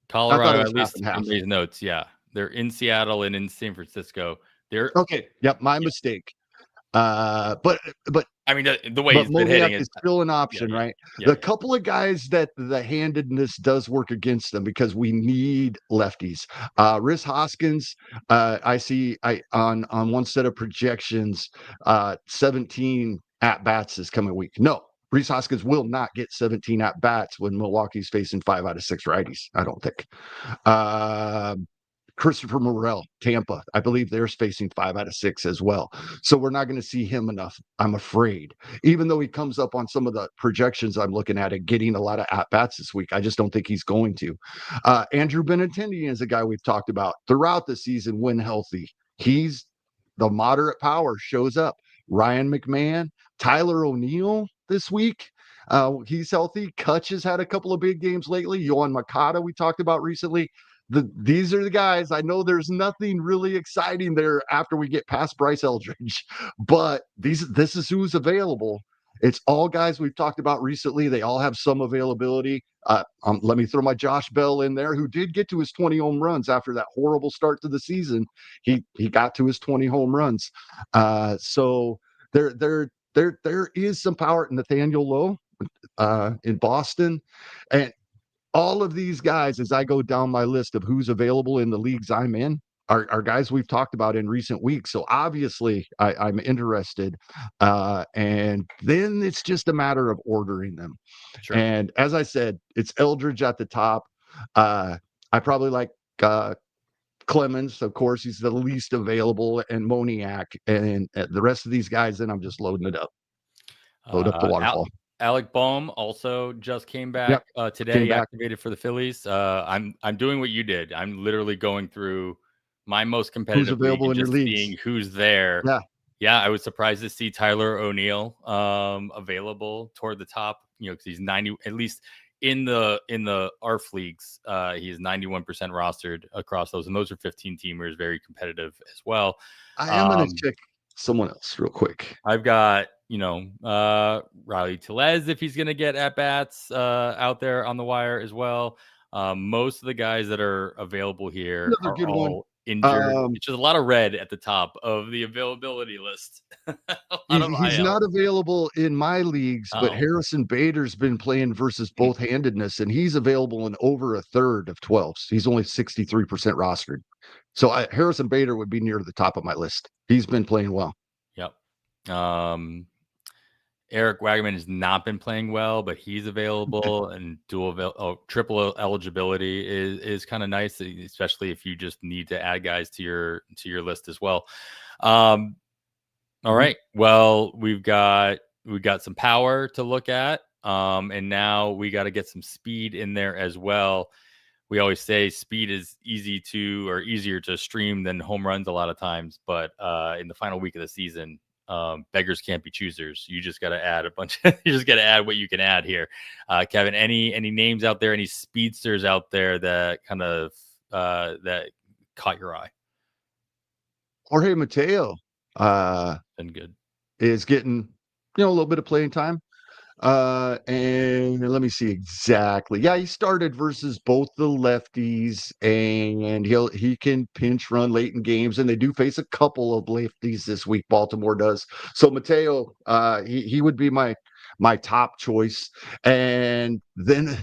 Colorado, at least from these notes, yeah. They're in Seattle and in San Francisco. They're okay. Yep, my mistake. But I mean, the way he's been hitting is still an option, right? The couple of guys that the handedness does work against them, because we need lefties. Rhys Hoskins, I see on one set of projections, 17 at bats this coming week. No, Rhys Hoskins will not get 17 at bats when Milwaukee's facing 5 out of 6 righties, I don't think. Christopher Morel, Tampa, I believe they're facing 5 out of 6 as well. So we're not going to see him enough, I'm afraid. Even though he comes up on some of the projections I'm looking at getting a lot of at-bats this week, I just don't think he's going to. Andrew Benintendi is a guy we've talked about throughout the season when healthy. He's the moderate power, shows up. Ryan McMahon, Tyler O'Neill this week. He's healthy. Kutch has had a couple of big games lately. Yohan Makata, we talked about recently. these are the guys. I know there's nothing really exciting there after we get past Bryce Eldridge, but this is who's available. It's all guys we've talked about recently. They all have some availability. Let me throw my Josh Bell in there, who did get to his 20 home runs after that horrible start to the season. He got to his 20 home runs. So there is some power in Nathaniel Lowe in Boston, and all of these guys, as I go down my list of who's available in the leagues I'm in, are guys we've talked about in recent weeks. So obviously I'm interested. And then it's just a matter of ordering them. Sure. And as I said, it's Eldridge at the top. I probably like Clemens, of course, he's the least available, and Moniak, and the rest of these guys, then I'm just loading it up. Load up the waterfall. Alec Boehm also just came back today, activated for the Phillies. I'm doing what you did. I'm literally going through my most competitive who's available league and in just your leagues. seeing who's there. Yeah, I was surprised to see Tyler O'Neill available toward the top. Because he's 90, at least in the ARF leagues. He is 91% rostered across those, and those are 15 teamers, very competitive as well. I am going to check someone else real quick. I've got Riley Tellez, if he's going to get at bats out there on the wire as well. Most of the guys that are available here are all injured. It's just a lot of red at the top of the availability list. He's not available in my leagues, but Harrison Bader's been playing versus both handedness, and he's available in over a third of 12s. He's only 63% rostered. So Harrison Bader would be near the top of my list. He's been playing well. Yep. Eric Wagman has not been playing well, but he's available, and triple eligibility is kind of nice, especially if you just need to add guys to your list as well. All right. Well, we've got some power to look at, and now we got to get some speed in there as well. We always say speed is easier to stream than home runs a lot of times, but in the final week of the season, beggars can't be choosers. You just got to add you just got to add what you can add here. Kevin, any names out there, any speedsters out there that kind of that caught your eye? Jorge Mateo been good. Is getting a little bit of playing time. And let me see exactly. Yeah, he started versus both the lefties, and he can pinch run late in games, and they do face a couple of lefties this week. Baltimore does. So Mateo, he would be my top choice. And then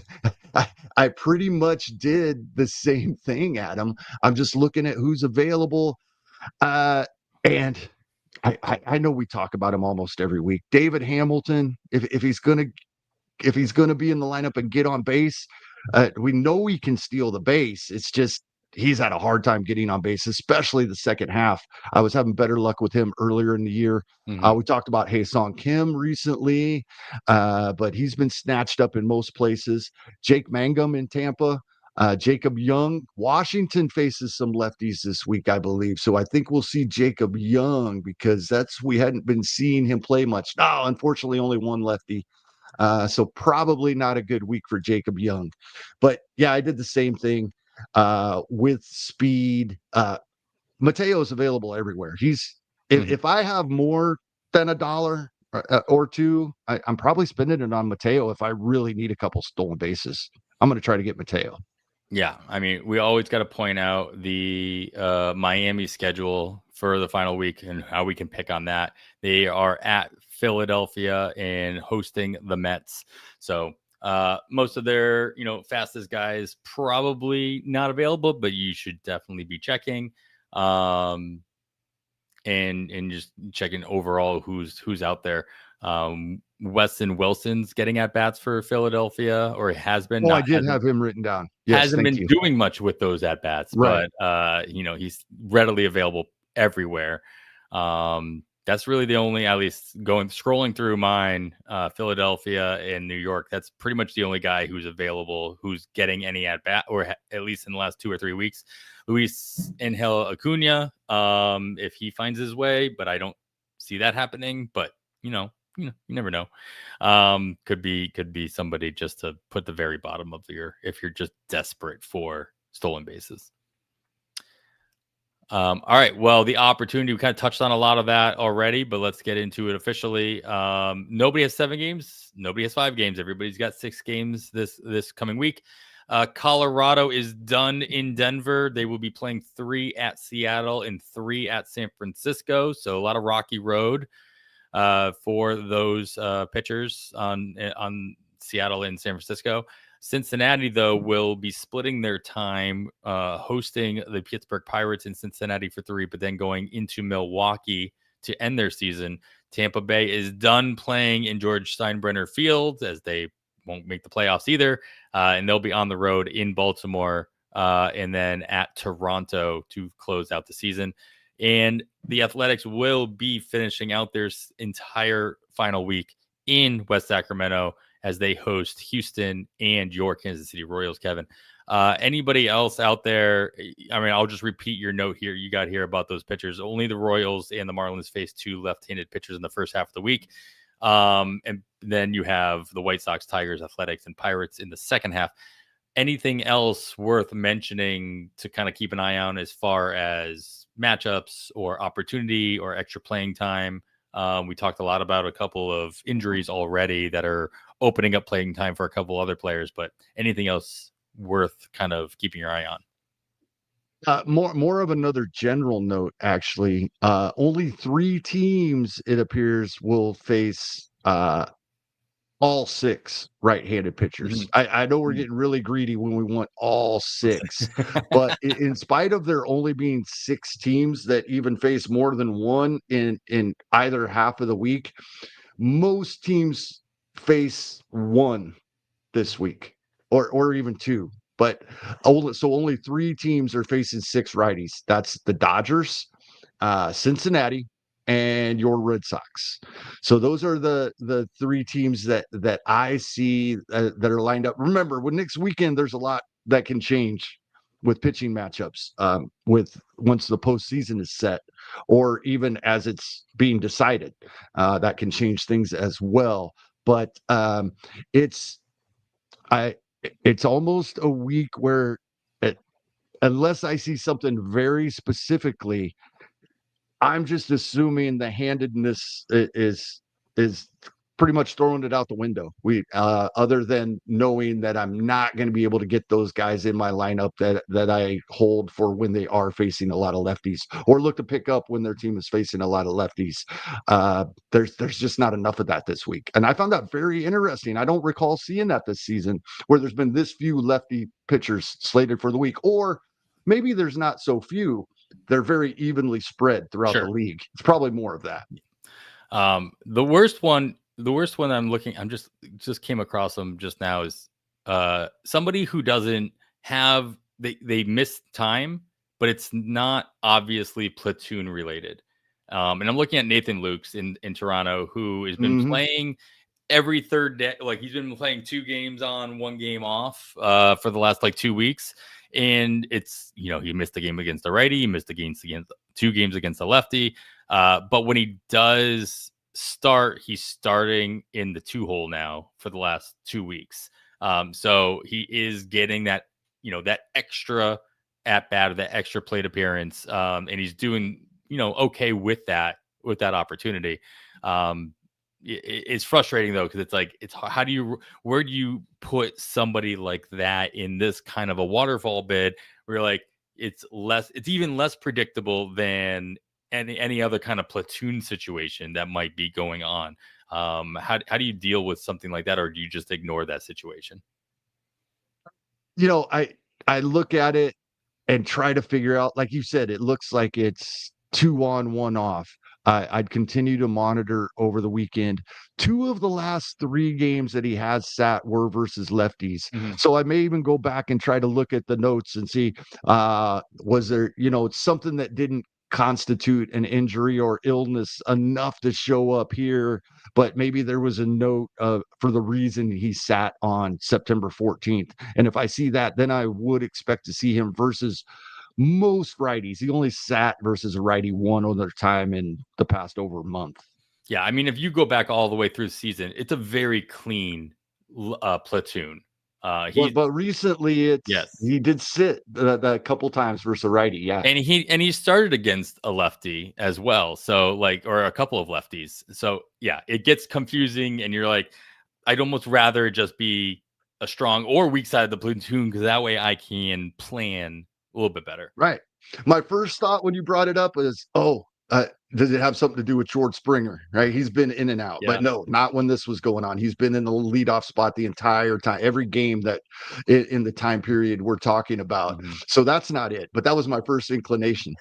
I pretty much did the same thing, Adam. I'm just looking at who's available, and I know we talk about him almost every week. David Hamilton, if he's gonna be in the lineup and get on base, we know he can steal the base. It's just he's had a hard time getting on base, especially the second half. I was having better luck with him earlier in the year. We talked about Hae-Sung Kim recently, but he's been snatched up in most places. Jake Mangum in Tampa. Jacob Young, Washington faces some lefties this week, I believe. So I think we'll see Jacob Young, because we hadn't been seeing him play much. No, unfortunately, only one lefty. So probably not a good week for Jacob Young. But yeah, I did the same thing with speed. Mateo is available everywhere. If I have more than $1 or two, I'm probably spending it on Mateo. If I really need a couple stolen bases, I'm going to try to get Mateo. Yeah, I mean, we always got to point out the Miami schedule for the final week and how we can pick on that. They are at Philadelphia and hosting the Mets. So most of their, fastest guys probably not available, but you should definitely be checking. And just checking overall who's out there. Weston Wilson's getting at bats for Philadelphia, or has been. I did have him written down. Yes, hasn't been doing much with those at bats, right. But he's readily available everywhere. That's really the only, at least scrolling through mine, Philadelphia and New York. That's pretty much the only guy who's available, who's getting any at bat, or at least in the last 2 or 3 weeks. Luis Angel Acuna, if he finds his way, but I don't see that happening. But you never know. Could be somebody just to put the very bottom of if you're just desperate for stolen bases. All right. Well, the opportunity, we kind of touched on a lot of that already, but let's get into it officially. Nobody has 7 games. Nobody has 5 games. Everybody's got 6 games this coming week. Colorado is done in Denver. They will be playing 3 at Seattle and 3 at San Francisco. So a lot of rocky road for those pitchers on Seattle and San Francisco. Cincinnati, though, will be splitting their time hosting the Pittsburgh Pirates in Cincinnati for 3, but then going into Milwaukee to end their season. Tampa Bay is done playing in George Steinbrenner Field, as they won't make the playoffs either, and they'll be on the road in Baltimore and then at Toronto to close out the season. And the Athletics will be finishing out their entire final week in West Sacramento as they host Houston and your Kansas City Royals, Kevin. Anybody else out there? I mean, I'll just repeat your note here. You got here about those pitchers. Only the Royals and the Marlins face 2 left-handed pitchers in the first half of the week. And then you have the White Sox, Tigers, Athletics, and Pirates in the second half. Anything else worth mentioning to kind of keep an eye on as far as matchups or opportunity or extra playing time? We talked a lot about a couple of injuries already that are opening up playing time for a couple other players, but anything else worth kind of keeping your eye on? More of another general note, actually. Only 3 teams, it appears, will face all 6 right-handed pitchers. I know we're getting really greedy when we want all 6, but in spite of there only being 6 teams that even face more than one in either half of the week, most teams face 1 this week, or even 2. But only 3 teams are facing 6 righties. That's the Dodgers, Cincinnati, and your Red Sox. So those are the 3 teams that I see that are lined up. Remember, with next weekend, there's a lot that can change with pitching matchups with once the postseason is set, or even as it's being decided, that can change things as well. But it's almost a week where, unless I see something very specifically, I'm just assuming the handedness is pretty much throwing it out the window. Other than knowing that I'm not going to be able to get those guys in my lineup that I hold for when they are facing a lot of lefties, or look to pick up when their team is facing a lot of lefties. There's just not enough of that this week, and I found that very interesting. I don't recall seeing that this season, where there's been this few lefty pitchers slated for the week, or maybe there's not so few. They're very evenly spread throughout the league. It's probably more of that. The worst one I'm looking, I'm just came across them just now, is somebody who doesn't have, they missed time, but it's not obviously platoon related. And I'm looking at Nathan Lukes in Toronto, who has been playing every third day. Like, he's been playing 2 games on, 1 game off for the last 2 weeks. And it's, he missed a game against the righty, he missed 2 games against the lefty. But when he does start, he's starting in the 2-hole now for the last 2 weeks. So he is getting that, that extra at bat, or that extra plate appearance. And he's doing, okay with that opportunity. It's frustrating though, because it's where do you put somebody like that in this kind of a waterfall bid where it's even less predictable than any other kind of platoon situation that might be going on. How do you deal with something like that, or do you just ignore that situation? I look at it and try to figure out, like you said, it looks like it's 2 on, 1 off. I'd continue to monitor over the weekend. 2 of the last 3 games that he has sat were versus lefties. So I may even go back and try to look at the notes and see, was there, something that didn't constitute an injury or illness enough to show up here, but maybe there was a note for the reason he sat on September 14th. And if I see that, then I would expect to see him versus most righties. He only sat versus a righty 1 other time in the past over a month. Yeah, I mean, if you go back all the way through the season, it's a very clean platoon. But recently Yes, he did sit a couple times versus a righty. Yeah. and he started against a lefty as well. So like, or a couple of lefties. So yeah, it gets confusing, and you're like, I'd almost rather just be a strong or weak side of the platoon, because that way I can plan a little bit better. Right. My first thought when you brought it up was, does it have something to do with George Springer? Right. He's been in and out, Yeah. but no, not when this was going on. He's been in the leadoff spot the entire time, every game that in the time period we're talking about. Mhm. So that's not it. But that was my first inclination.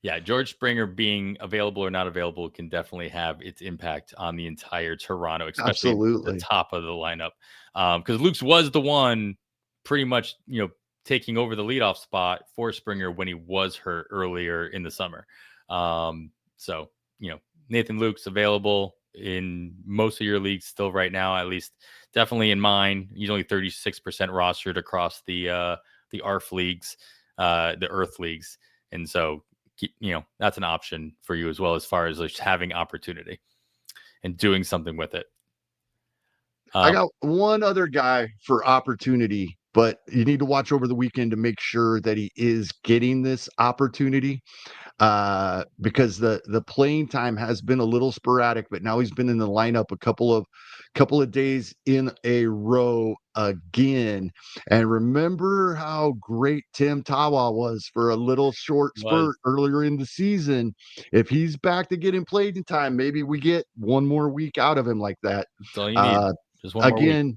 Yeah, George Springer being available or not available can definitely have its impact on the entire Toronto, especially the Absolutely. top of the lineup. Because Luke's was the one pretty much, taking over the leadoff spot for Springer when he was hurt earlier in the summer. So, Nathan Luke's available in most of your leagues still right now, at least definitely in mine. He's only 36% rostered across the ARF leagues, the Earth leagues. And so, that's an option for you as well, as far as just having opportunity and doing something with it. I got one other guy for opportunity, but you need to watch over the weekend to make sure that he is getting this opportunity. Because the playing time has been a little sporadic, but now he's been in the lineup a couple of days in a row again. And remember how great Tim Tawa was for a little short Was spurt earlier in the season. If he's back to getting played in time, maybe we get one more week out of him like that. That's all you need. Uh, Just one more week. Again,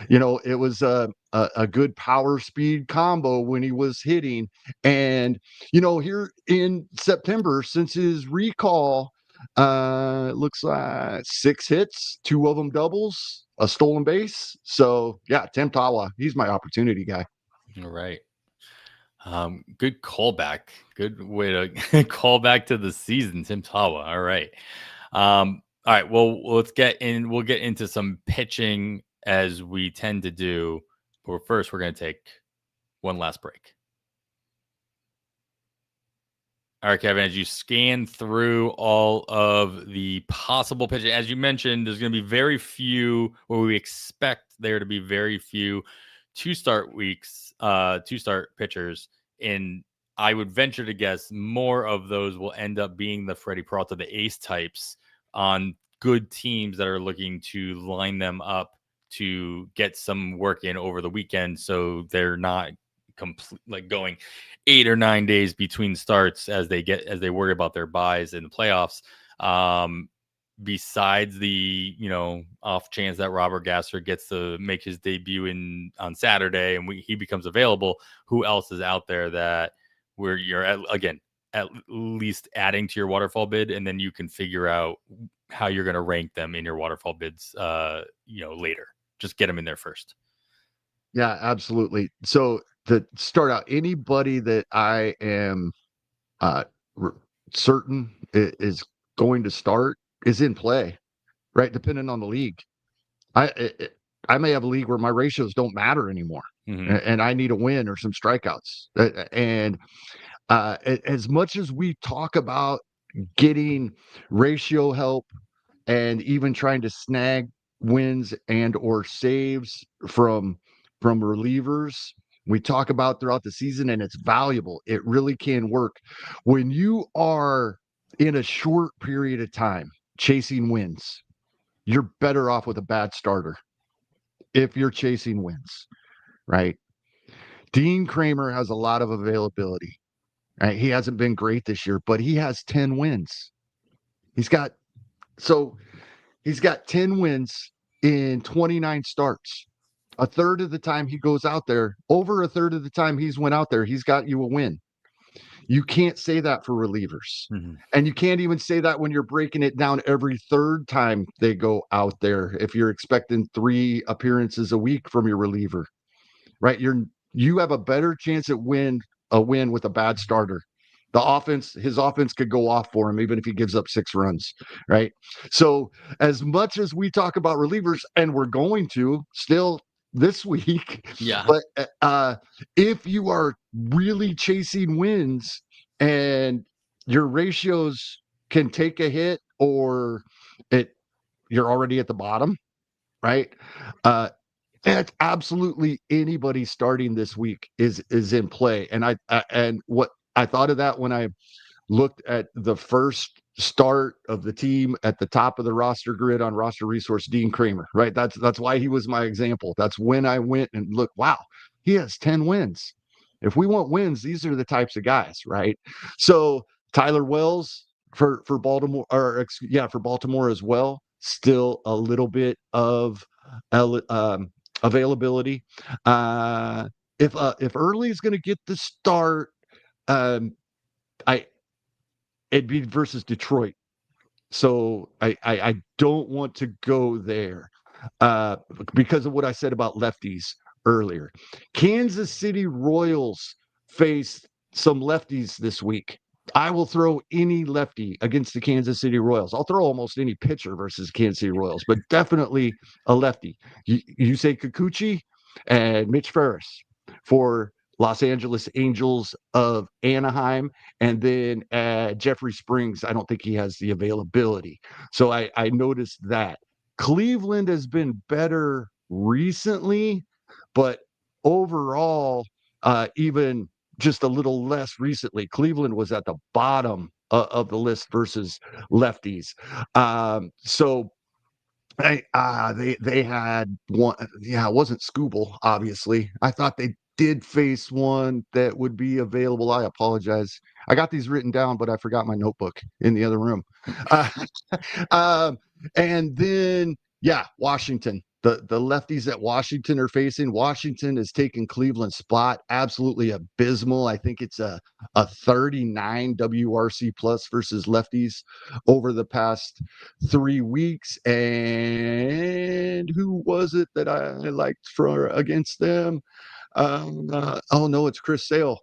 it was a good power speed combo when he was hitting. And, here in September, since his recall, looks like 6 hits, 2 of them doubles, a stolen base. So, yeah, Tim Tawa, he's my opportunity guy. All right. Good callback. Good way to call back to the season, Tim Tawa. All right. All right. Well, let's get in. We'll get into some pitching as we tend to do. But first, we're going to take one last break. All right, Kevin, as you scan through all of the possible pitching, as you mentioned, there's going to be very few, or we expect there to be very few two-start pitchers. And I would venture to guess more of those will end up being the Freddie Peralta, the ace types on good teams that are looking to line them up to get some work in over the weekend, so they're not going 8 or 9 days between starts as they worry about their buys in the playoffs. Besides the off chance that Robert Gasser gets to make his debut on Saturday and he becomes available, who else is out there that where you're at least adding to your waterfall bid, and then you can figure out how you're going to rank them in your waterfall bids later. Just get them in there first. Yeah, absolutely. So to start out, anybody that I am certain is going to start is in play, right? Depending on the league. I may have a league where my ratios don't matter anymore, and I need a win or some strikeouts. And as much as we talk about getting ratio help and even trying to snag wins and or saves from relievers, we talk about throughout the season, and it's valuable. It really can work when you are in a short period of time chasing wins. You're better off with a bad starter if you're chasing wins, right? Dean Kramer has a lot of availability. Right? He hasn't been great this year, but he has 10 wins. He's got 10 wins in 29 starts. A third of the time he goes out there, over a third of the time he's went out there, he's got you a win. You can't say that for relievers. And you can't even say that when you're breaking it down every third time they go out there. If you're expecting 3 appearances a week from your reliever, right? You have a better chance at a win with a bad starter. His offense could go off for him even if he gives up 6 runs, right? So as much as we talk about relievers, and we're going to still this week, Yeah. but if you are really chasing wins and your ratios can take a hit, or you're already at the bottom, right? And absolutely anybody starting this week is in play. And and what I thought of that when I looked at the first start of the team at the top of the roster grid on roster resource, Dean Kramer, right? That's why he was my example. That's when I went and looked, wow, he has 10 wins. If we want wins, these are the types of guys, right? So Tyler Wells for Baltimore, for Baltimore as well. Still a little bit of availability. If Early is going to get the start, I it'd be versus Detroit. So I don't want to go there because of what I said about lefties earlier. Kansas City Royals face some lefties this week. I will throw any lefty against the Kansas City Royals. I'll throw almost any pitcher versus Kansas City Royals, but definitely a lefty. You say Kikuchi and Mitch Ferris for Los Angeles Angels of Anaheim, and then Jeffrey Springs. I don't think he has the availability. So I noticed that. Cleveland has been better recently, but overall, even just a little less recently, Cleveland was at the bottom of the list versus lefties. So they had one. Yeah, it wasn't Scooble, obviously. I thought they did face one that would be available. I apologize. I got these written down, but I forgot my notebook in the other room. Uh, um, and then, yeah, Washington. The lefties that Washington are facing. Washington is taking Cleveland's spot. Absolutely abysmal. I think it's a 39 WRC plus versus lefties over the past 3 weeks. And who was it that I liked for against them? Oh no, it's Chris Sale.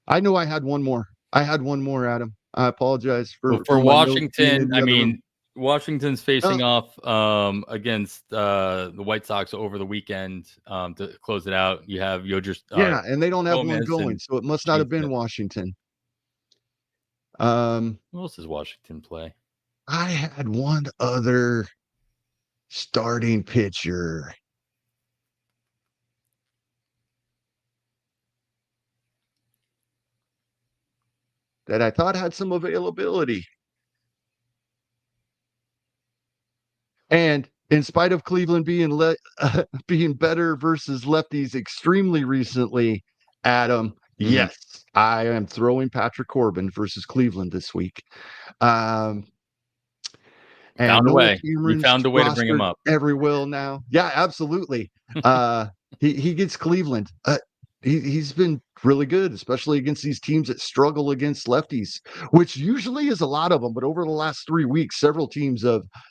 I know I had one more. I had one more, Adam. I apologize Well, for for my notes being Washington, in the I other room. mean, Washington's facing Oh, off against the White Sox over the weekend to close it out. You have yeah, and they don't have one Gomez going, and so it must not have Shane been Smith. Washington. Um, Who else does Washington play? I had one other starting pitcher. That I thought had some availability. And in spite of Cleveland being better versus lefties extremely recently, Adam, Mhm. yes, I am throwing Patrick Corbin versus Cleveland this week. Um, and Found a Noah way. You Cameron's found a way to bring him rostered up. everywhere now. Yeah, absolutely. He gets Cleveland. He's been really good, especially against these teams that struggle against lefties, which usually is a lot of them. But over the last 3 weeks, several teams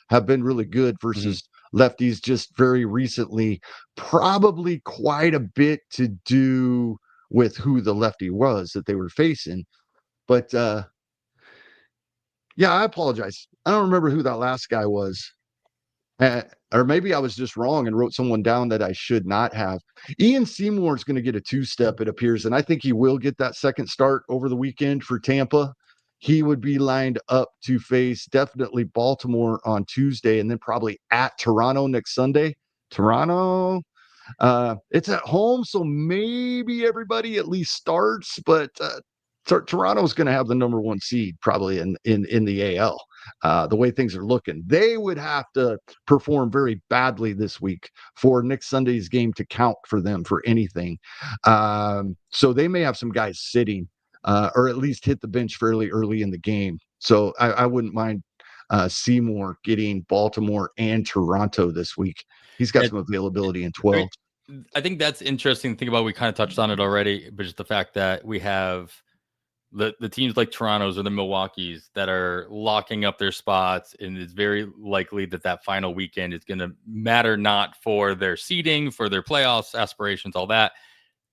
have been really good Mhm. versus lefties just very recently. Probably quite a bit to do with who the lefty was that they were facing. But yeah, I apologize. I don't remember who that last guy was. Uh, or maybe I was just wrong and wrote someone down that I should not have. Ian Seymour is going to get a two-step, it appears, and I think he will get that second start over the weekend for Tampa. He would be lined up to face definitely Baltimore on Tuesday and then probably at Toronto next Sunday. Toronto, it's at home, so maybe everybody at least starts, but Toronto's going to have the number one seed probably in the AL. The way things are looking, they would have to perform very badly this week for next Sunday's game to count for them for anything. So they may have some guys sitting, or at least hit the bench fairly early in the game. So I wouldn't mind Seymour getting Baltimore and Toronto this week. He's got Yeah, some availability in I mean, 12. I think that's interesting to think about. We kind of touched on it already, but just the fact that we have the teams like Toronto's or the Milwaukee's that are locking up their spots, and it's very likely that that final weekend is going to matter not for their seeding, for their playoffs aspirations, all that,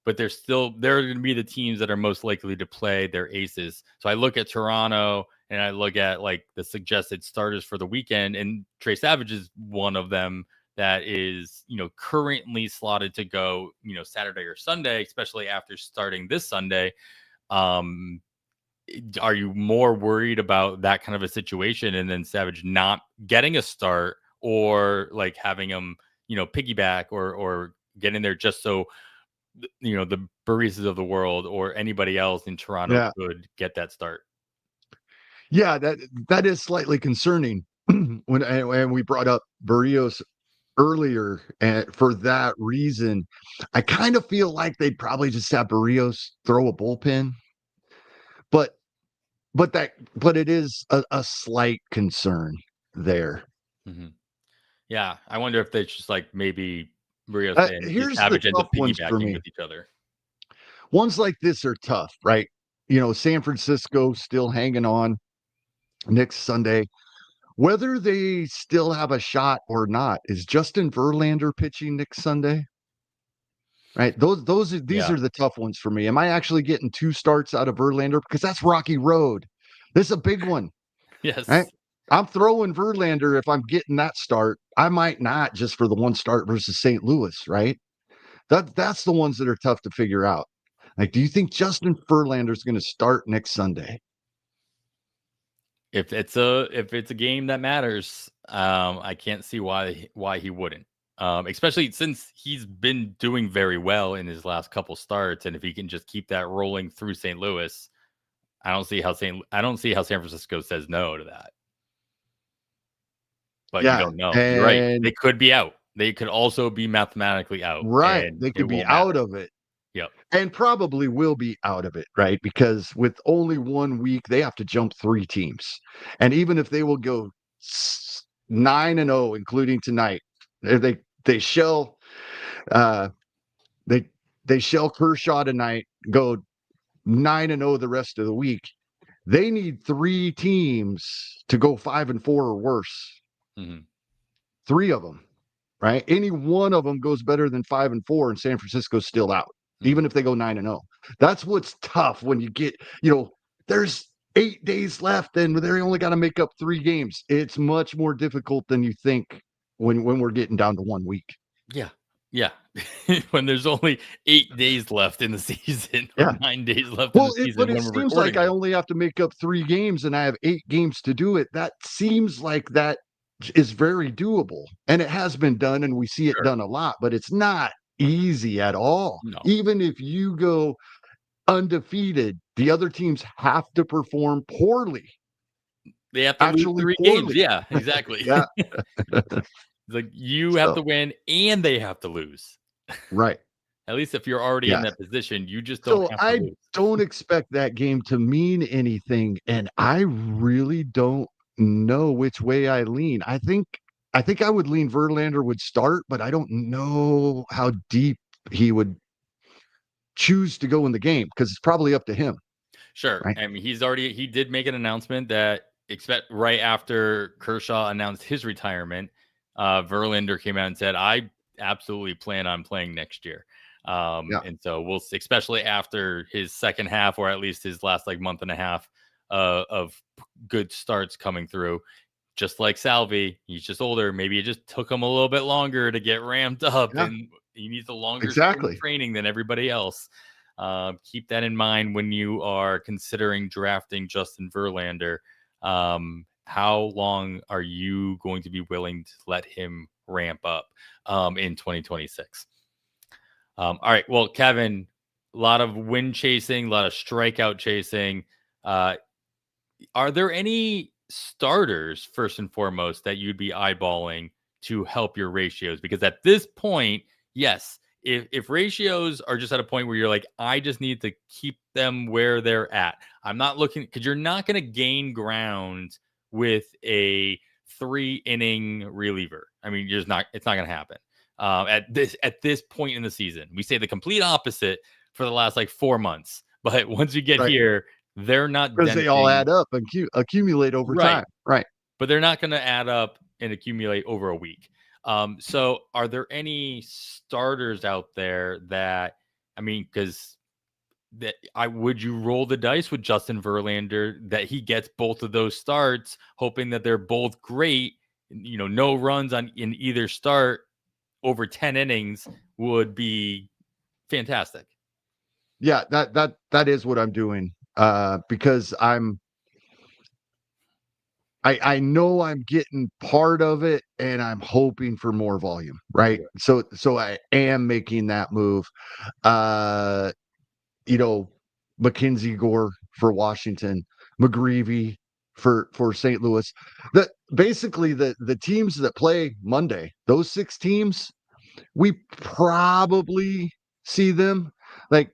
but they're going to be the teams that are most likely to play their aces. So I look at Toronto and I look at like the suggested starters for the weekend, and Trey Savage is one of them that is, currently slotted to go, Saturday or Sunday, especially after starting this Sunday. Um, are you more worried about that kind of a situation and then Savage not getting a start, or like having him, piggyback or get in there just so the Baristas of the world or anybody else in Toronto could get that start. Yeah, that is slightly concerning. And we brought up Barrios earlier, and for that reason, I kind of feel like they'd probably just have Barrios throw a bullpen, but it is a slight concern there. Mm-hmm. Yeah, I wonder if they just like maybe Barrios and Here's the Savage end tough up ones for piggybacking me. with each other. Ones like this are tough, right? San Francisco still hanging on next Sunday. Whether they still have a shot or not, is Justin Verlander pitching next Sunday? Right. These are the tough ones for me. Am I actually getting 2 starts out of Verlander? Because that's Rocky Road. This is a big one. Yes. Right. I'm throwing Verlander if I'm getting that start. I might not, just for the 1 start versus St. Louis, right? That's the ones that are tough to figure out. Like, do you think Justin Verlander is going to start next Sunday? If it's a game that matters, I can't see why he wouldn't. Especially since he's been doing very well in his last couple starts, and if he can just keep that rolling through St. Louis, I don't see how San Francisco says no to that. But you don't know. You're right. They could be out. They could also be mathematically out. Right. They could be out of it. Yep. And probably will be out of it, right? Because with only 1 week, they have to jump 3 teams. And even if they will go 9-0, including tonight, they shell they shell Kershaw tonight, go 9-0 the rest of the week. They need 3 teams to go 5-4 or worse. Mm-hmm. 3 of them, right? Any one of them goes better than 5-4, and San Francisco's still out. Even if they go 9-0. That's what's tough when you get, there's 8 days left and they only got to make up 3 games. It's much more difficult than you think when we're getting down to 1 week. Yeah. Yeah. When there's only 8 days left in the season, or 9 days left in the season. But it seems like I only have to make up 3 games and I have 8 games to do it. That seems like that is very doable. And it has been done, and we see it done a lot, but it's not easy at all. No. Even if you go undefeated, the other teams have to perform poorly. They have to lose 3 games. Yeah, exactly. Yeah. Like, you have to win and they have to lose. Right. At least if you're already in that position, you just don't have to lose. I don't expect that game to mean anything, and I really don't know which way I lean. I think I would lean Verlander would start, but I don't know how deep he would choose to go in the game, because it's probably up to him. Sure. Right? I mean, he did make an announcement that right after Kershaw announced his retirement, Verlander came out and said, I absolutely plan on playing next year. And so we'll see, especially after his second half, or at least his last month and a half of good starts coming through. Just like Salvi, he's just older. Maybe it just took him a little bit longer to get ramped up, and he needs a longer training than everybody else. Keep that in mind when you are considering drafting Justin Verlander. How long are you going to be willing to let him ramp up in 2026? All right. Well, Kevin, a lot of win chasing, a lot of strikeout chasing. Are there any starters, first and foremost, that you'd be eyeballing to help your ratios? Because at this point, yes, if ratios are just at a point where you're like, I just need to keep them where they're at. I'm not looking, because you're not going to gain ground with a 3-inning reliever. I mean, it's not going to happen. At this point in the season, we say the complete opposite for the last 4 months. But once you get here, they're not, because they all add up and accumulate over time. Right. But they're not going to add up and accumulate over a week. So are there any starters out there that, I mean, because would you roll the dice with Justin Verlander that he gets both of those starts, hoping that they're both great? No runs in either start over 10 innings would be fantastic. Yeah, that is what I'm doing. Because I'm I know I'm getting part of it, and I'm hoping for more volume, right? Yeah. So I am making that move. Uh, you know, Mackenzie Gore for Washington, McGreevy for St. Louis. Basically the teams that play Monday, those 6 teams, we probably see them. Like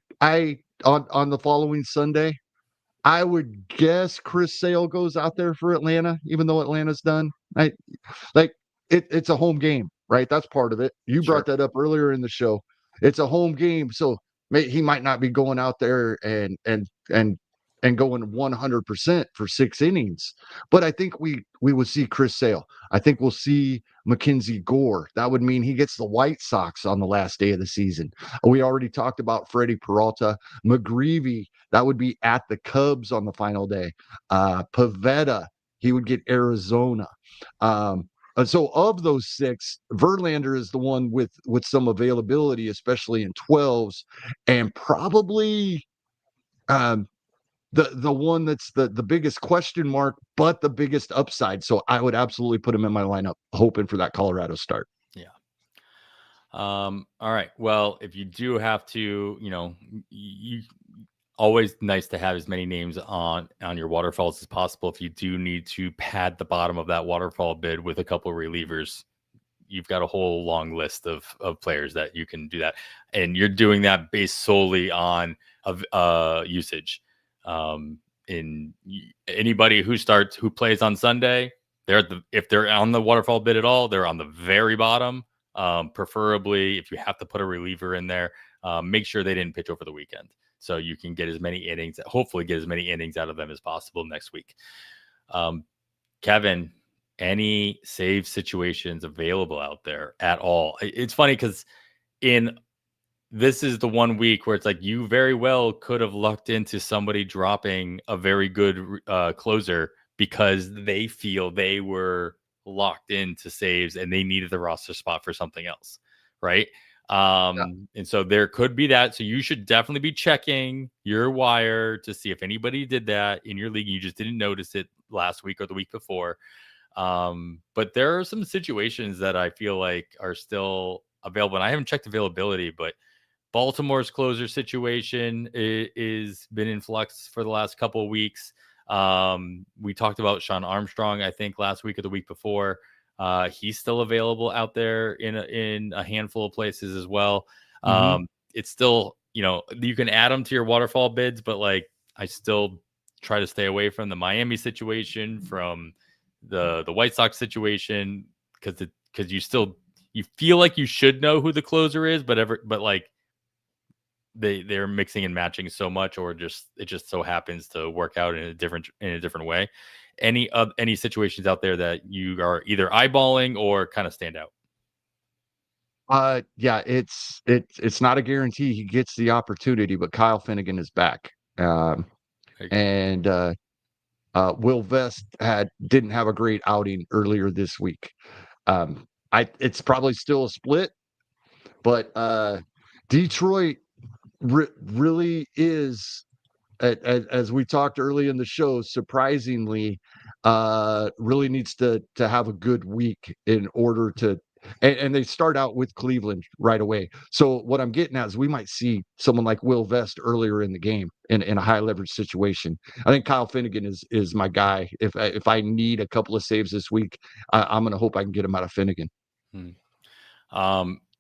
on the following Sunday, I would guess Chris Sale goes out there for Atlanta, even though Atlanta's done. I like it's a home game, right? That's part of it. You Sure. brought that up earlier in the show. It's a home game, so he might not be going out there and going 100% for 6 innings. But I think we will see Chris Sale. I think we'll see Mackenzie Gore. That would mean he gets the White Sox on the last day of the season. We already talked about Freddie Peralta, McGreevy. That would be at the Cubs on the final day. Pavetta, he would get Arizona. And so of those 6, Verlander is the one with some availability, especially in 12s, and probably um, the one that's the biggest question mark, but the biggest upside. So I would absolutely put him in my lineup, hoping for that Colorado start. Yeah. All right. Well, if you do have to, you always nice to have as many names on your waterfalls as possible. If you do need to pad the bottom of that waterfall bid with a couple of relievers, you've got a whole long list of players that you can do that, and you're doing that based solely on usage. In anybody who plays on Sunday, if they're on the waterfall bid at all, they're on the very bottom. Preferably, if you have to put a reliever in there, make sure they didn't pitch over the weekend, so you can get as many innings, hopefully get as many innings out of them as possible next week. Kevin, any save situations available out there at all? It's funny because this is the one week where it's like you very well could have lucked into somebody dropping a very good closer because they feel they were locked into saves and they needed the roster spot for something else, right? And so there could be that. So you should definitely be checking your wire to see if anybody did that in your league. You just didn't notice it last week or the week before. But there are some situations that I feel like are still available, and I haven't checked availability, but Baltimore's closer situation is been in flux for the last couple of weeks. We talked about Sean Armstrong, I think last week or the week before. He's still available out there in a handful of places as well. It's still, you can add them to your waterfall bids, but like I still try to stay away from the Miami situation, from the White Sox situation, because you feel like you should know who the closer is, but like they're mixing and matching so much, or it just so happens to work out in a different way. Any situations out there that you are either eyeballing or kind of stand out? Yeah, it's not a guarantee he gets the opportunity, but Kyle Finnegan is back. And Will Vest didn't have a great outing earlier this week. It's probably still a split, but Detroit really is, as we talked early in the show, surprisingly, really needs to have a good week in order to. And they start out with Cleveland right away. So what I'm getting at is we might see someone like Will Vest earlier in the game in a high leverage situation. I think Kyle Finnegan is my guy. If I need a couple of saves this week, I'm going to hope I can get him out of Finnegan.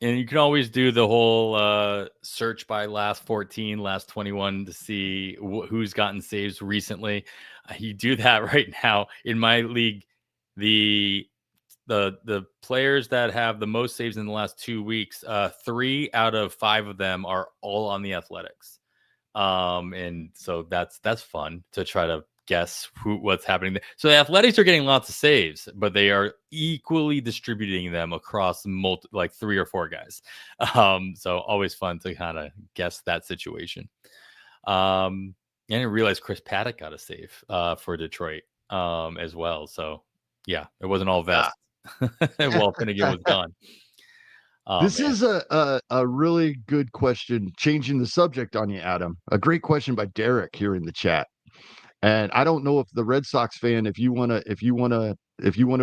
And you can always do the whole search by last 14, last 21 to see who's gotten saves recently. You do that right now in my league. The players that have the most saves in the last 2 weeks, 3 out of 5 of them are all on the Athletics. And so that's fun to try to guess what's happening there. So the Athletics are getting lots of saves, but they are equally distributing them across like 3 or 4 guys. So always fun to kind of guess that situation. I didn't realize Chris Paddock got a save for Detroit as well. So yeah, it wasn't all Vest while Finnegan was gone. This is a really good question, changing the subject on you, Adam. A great question by Derek here in the chat. And I don't know if the Red Sox fan, if you want to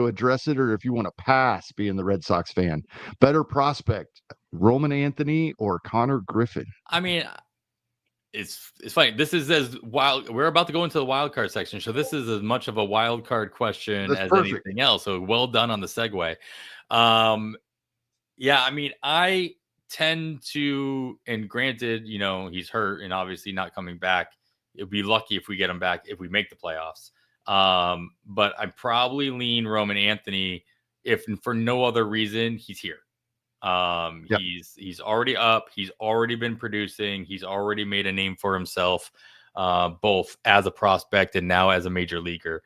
address it, or if you want to pass being the Red Sox fan, better prospect, Roman Anthony or Connor Griffin? I mean, it's funny. This is as wild. We're about to go into the wild card section, so this is as much of a wild card question That's as perfect. anything else. So well done on the segue. Yeah, I mean, I tend to, and granted, he's hurt and obviously not coming back. It'd be lucky if we get him back if we make the playoffs. But I probably lean Roman Anthony if for no other reason he's here. Yep. He's already up. He's already been producing. He's already made a name for himself, both as a prospect and now as a major leaguer.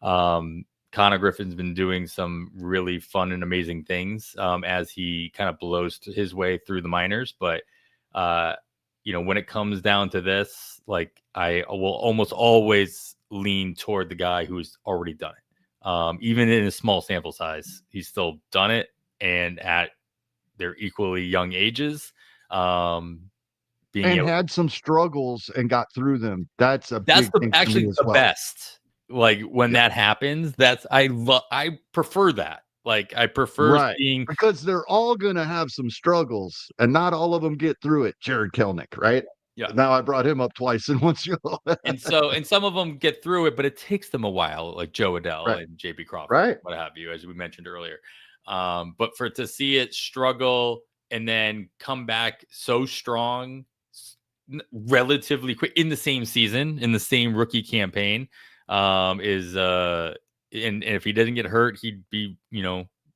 Connor Griffin's been doing some really fun and amazing things as he kind of blows his way through the minors. But, when it comes down to this, like I will almost always lean toward the guy who's already done it. Even in a small sample size, he's still done it. And at their equally young ages, had some struggles and got through them. That's big thing actually as the well. best. Like when that happens, I prefer that. Like I prefer seeing, because they're all gonna have some struggles, and not all of them get through it. Jared Kelnick, right? Yeah. Now I brought him up twice in one show. and some of them get through it, but it takes them a while, like Joe Adell and JP Crawford, what have you, as we mentioned earlier. But to see it struggle and then come back so strong, relatively quick in the same season, in the same rookie campaign, and if he didn't get hurt, he'd be,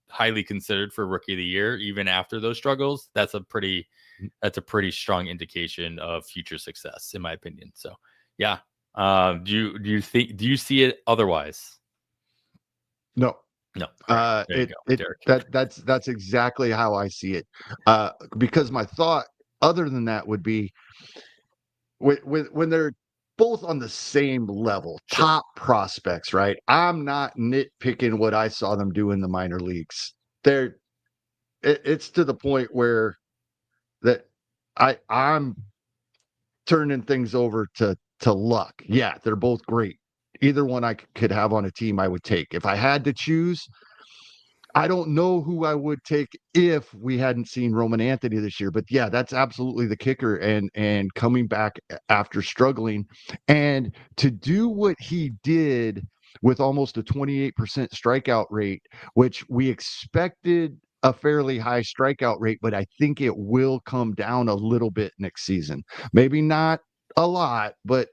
highly considered for rookie of the year, even after those struggles. That's a pretty strong indication of future success, in my opinion. So, yeah. Do you see it otherwise? No. Right. That's exactly how I see it. Because my thought, other than that, would be when they're both on the same level, top prospects, right? I'm not nitpicking what I saw them do in the minor leagues. It's to the point where that I'm turning things over to luck. Yeah, they're both great. Either one I could have on a team, I would take. If I had to choose, I don't know who I would take if we hadn't seen Roman Anthony this year. But yeah, that's absolutely the kicker. And coming back after struggling, and to do what he did with almost a 28% strikeout rate, which we expected a fairly high strikeout rate, but I think it will come down a little bit next season. Maybe not a lot, but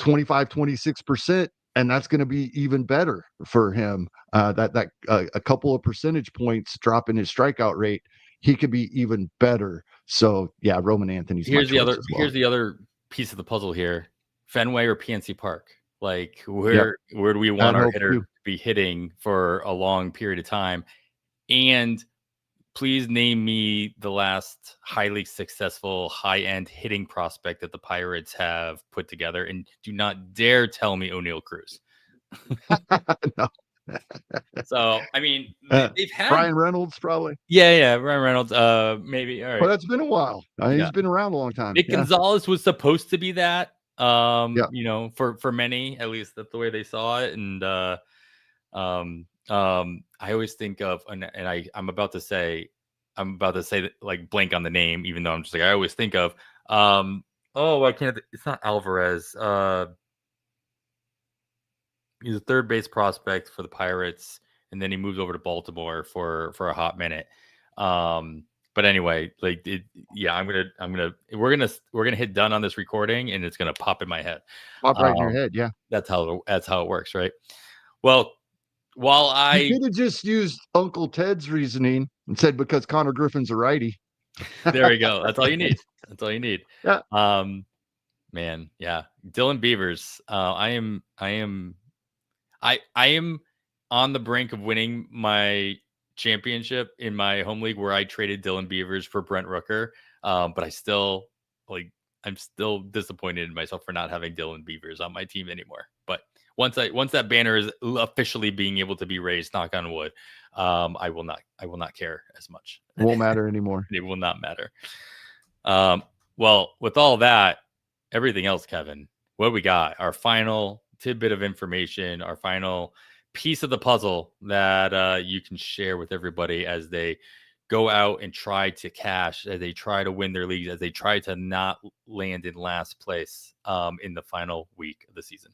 26%. And that's going to be even better for him. A couple of percentage points drop in his strikeout rate, he could be even better. So yeah, Roman Anthony's here's the other piece of the puzzle here: Fenway or PNC Park. Like where do we want our hitter to be hitting for a long period of time? And please name me the last highly successful high-end hitting prospect that the Pirates have put together. And do not dare tell me O'Neal Cruz. No. So, I mean, they've had Brian Reynolds, probably. Yeah, Brian Reynolds. Maybe. All right. But that's been a while. He's been around a long time. Nick Gonzalez was supposed to be that. For many, at least that's the way they saw it. And I always think of, and I'm about to say that, like, blank on the name, even though I'm just like, I always think of, I can't, it's not Alvarez. He's a third base prospect for the Pirates, and then he moves over to Baltimore for a hot minute. But anyway, like, we're gonna hit done on this recording, and it's gonna pop in my head. Pop right in your head, yeah. That's how it works, right? Well, while you could have just used Uncle Ted's reasoning and said because Connor Griffin's a righty. There we go. That's all you need. Yeah. Man, yeah. Dylan Beavers. I am on the brink of winning my championship in my home league where I traded Dylan Beavers for Brent Rooker. But I'm still disappointed in myself for not having Dylan Beavers on my team anymore. But once that banner is officially being able to be raised, knock on wood, I will not care as much. It won't matter anymore. It will not matter. Well, with all that, everything else, Kevin, what we got, our final tidbit of information, our final piece of the puzzle that you can share with everybody as they go out and try to cash, as they try to win their leagues, as they try to not land in last place in the final week of the season.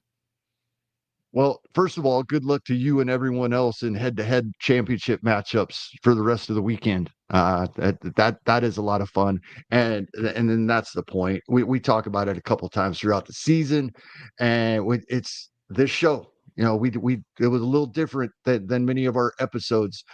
Well, first of all, good luck to you and everyone else in head-to-head championship matchups for the rest of the weekend. That is a lot of fun, and then that's the point. We talk about it a couple times throughout the season, and it's this show. We it was a little different than many of our episodes,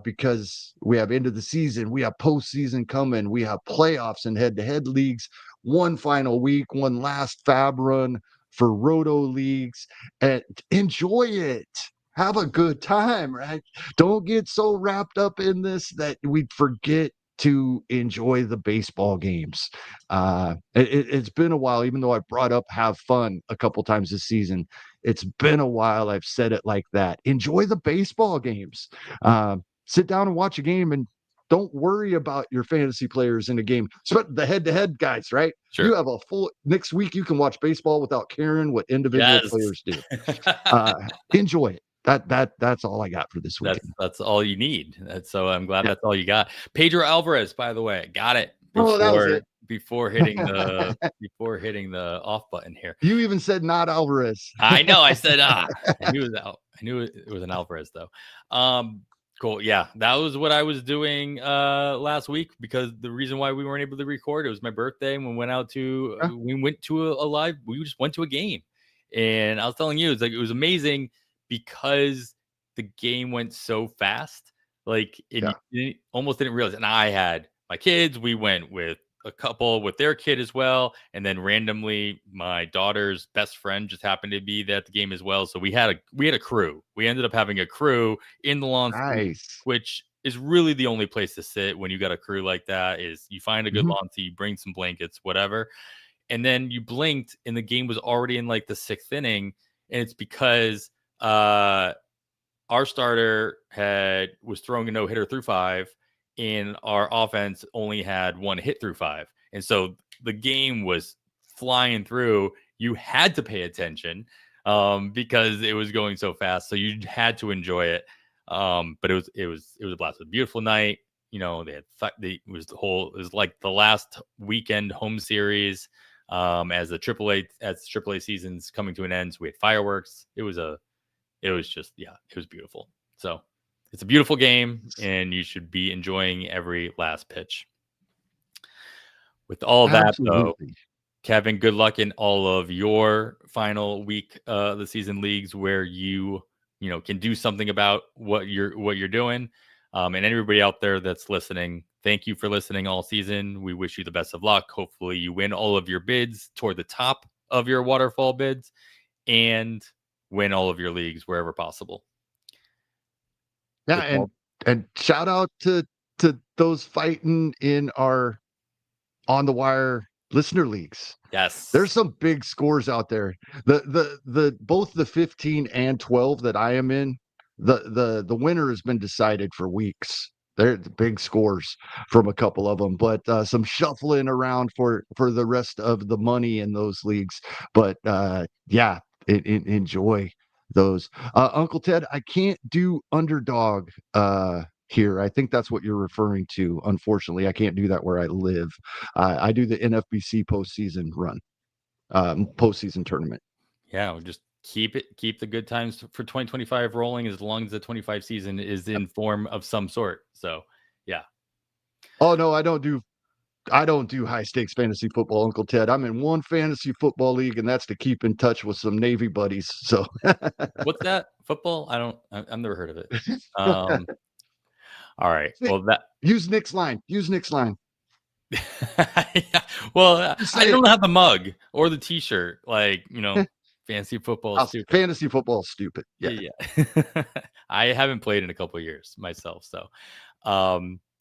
because we have end of the season, we have postseason coming, we have playoffs and head-to-head leagues, one final week, one last FAAB run for roto leagues, and enjoy it. Have a good time, right? Don't get so wrapped up in this that we forget to enjoy the baseball games. It's been a while, even though I brought up have fun a couple times this season. It's been a while I've said it like that. Enjoy the baseball games. Sit down and watch a game, and don't worry about your fantasy players in a game. The head-to-head guys, right? Sure. You have a full next week. You can watch baseball without caring what individual players do. Enjoy it. That's all I got for this weekend. That's all you need. So I'm glad that's all you got. Pedro Alvarez, by the way, got it before, that was it. before hitting the off button here. You even said not Alvarez. I know. I said I knew it was out. I knew it was an Alvarez though. Cool. Yeah, that was what I was doing last week, because the reason why we weren't able to record, it was my birthday, and we went to we just went to a game, and I was telling you, it was amazing because the game went so fast. Like you almost didn't realize. And I had my kids. We went with a couple with their kid as well, and then randomly my daughter's best friend just happened to be at the game as well. So we had a crew. We ended up having a crew in the lawn, nice. which is really the only place to sit when you got a crew like that. Is you find a good lawn seat, bring some blankets, whatever, and then you blinked and the game was already in like the 6th inning, and it's because our starter was throwing a no-hitter through 5. And our offense only had 1 hit through 5. And so the game was flying through. You had to pay attention because it was going so fast. So you had to enjoy it. But it was a blast. It was a beautiful night. It was like the last weekend home series as the AAA season's coming to an end. So we had fireworks. It was beautiful. So it's a beautiful game, and you should be enjoying every last pitch. With all that, though, Kevin, good luck in all of your final week of the season leagues where you can do something about what you're doing. And everybody out there that's listening, thank you for listening all season. We wish you the best of luck. Hopefully you win all of your bids toward the top of your waterfall bids and win all of your leagues wherever possible. Yeah, and shout out to those fighting in our On the Wire listener leagues. Yes, there's some big scores out there. The both the 15 and 12 that I am in, the winner has been decided for weeks. They're the big scores from a couple of them, but some shuffling around for the rest of the money in those leagues. But enjoy those. Uncle Ted, I can't do underdog here. I think that's what you're referring to. Unfortunately, I can't do that where I live. I do the NFBC postseason run, postseason tournament. Yeah, we'll just keep the good times for 2025 rolling as long as the 25 season is in form of some sort. So yeah. Oh no, I don't do high stakes fantasy football, Uncle Ted. I'm in one fantasy football league, and that's to keep in touch with some Navy buddies. So what's that? Football? I've never heard of it. All right. Well, use Nick's line. Yeah. Well, I don't have the mug or the T-shirt. Like, fantasy football. Fantasy football is stupid. Yeah. I haven't played in a couple of years myself. So,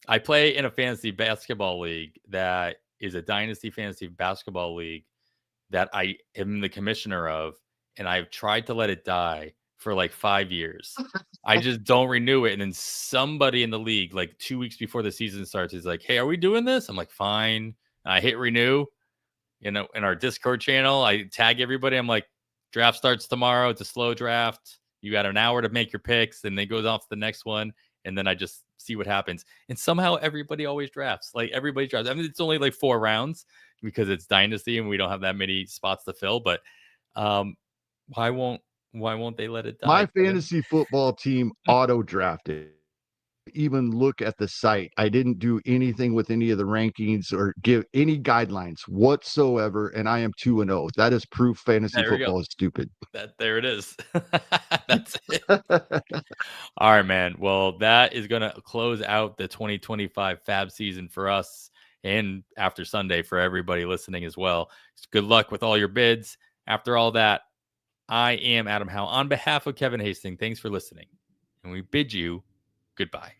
I play in a fantasy basketball league that is a dynasty fantasy basketball league that I am the commissioner of, and I've tried to let it die for like 5 years. I just don't renew it. And then somebody in the league, like 2 weeks before the season starts, is like, "Hey, are we doing this?" I'm like, "Fine." And I hit renew. in our Discord channel. I tag everybody. I'm like, draft starts tomorrow. It's a slow draft. You got an hour to make your picks, and then goes off to the next one. And then I just see what happens. And somehow everybody always drafts. Like everybody drafts. I mean, it's only like 4 rounds because it's dynasty and we don't have that many spots to fill. But why won't they let it die? My fantasy football team auto drafted. Even look at the site. I didn't do anything with any of the rankings or give any guidelines whatsoever, and I am 2-0. That is proof fantasy football is stupid. There it is. That's it. All right, man. Well, that is going to close out the 2025 FAAB season for us and after Sunday for everybody listening as well. Good luck with all your bids. After all that, I am Adam Howe on behalf of Kevin Hasting. Thanks for listening, and we bid you goodbye.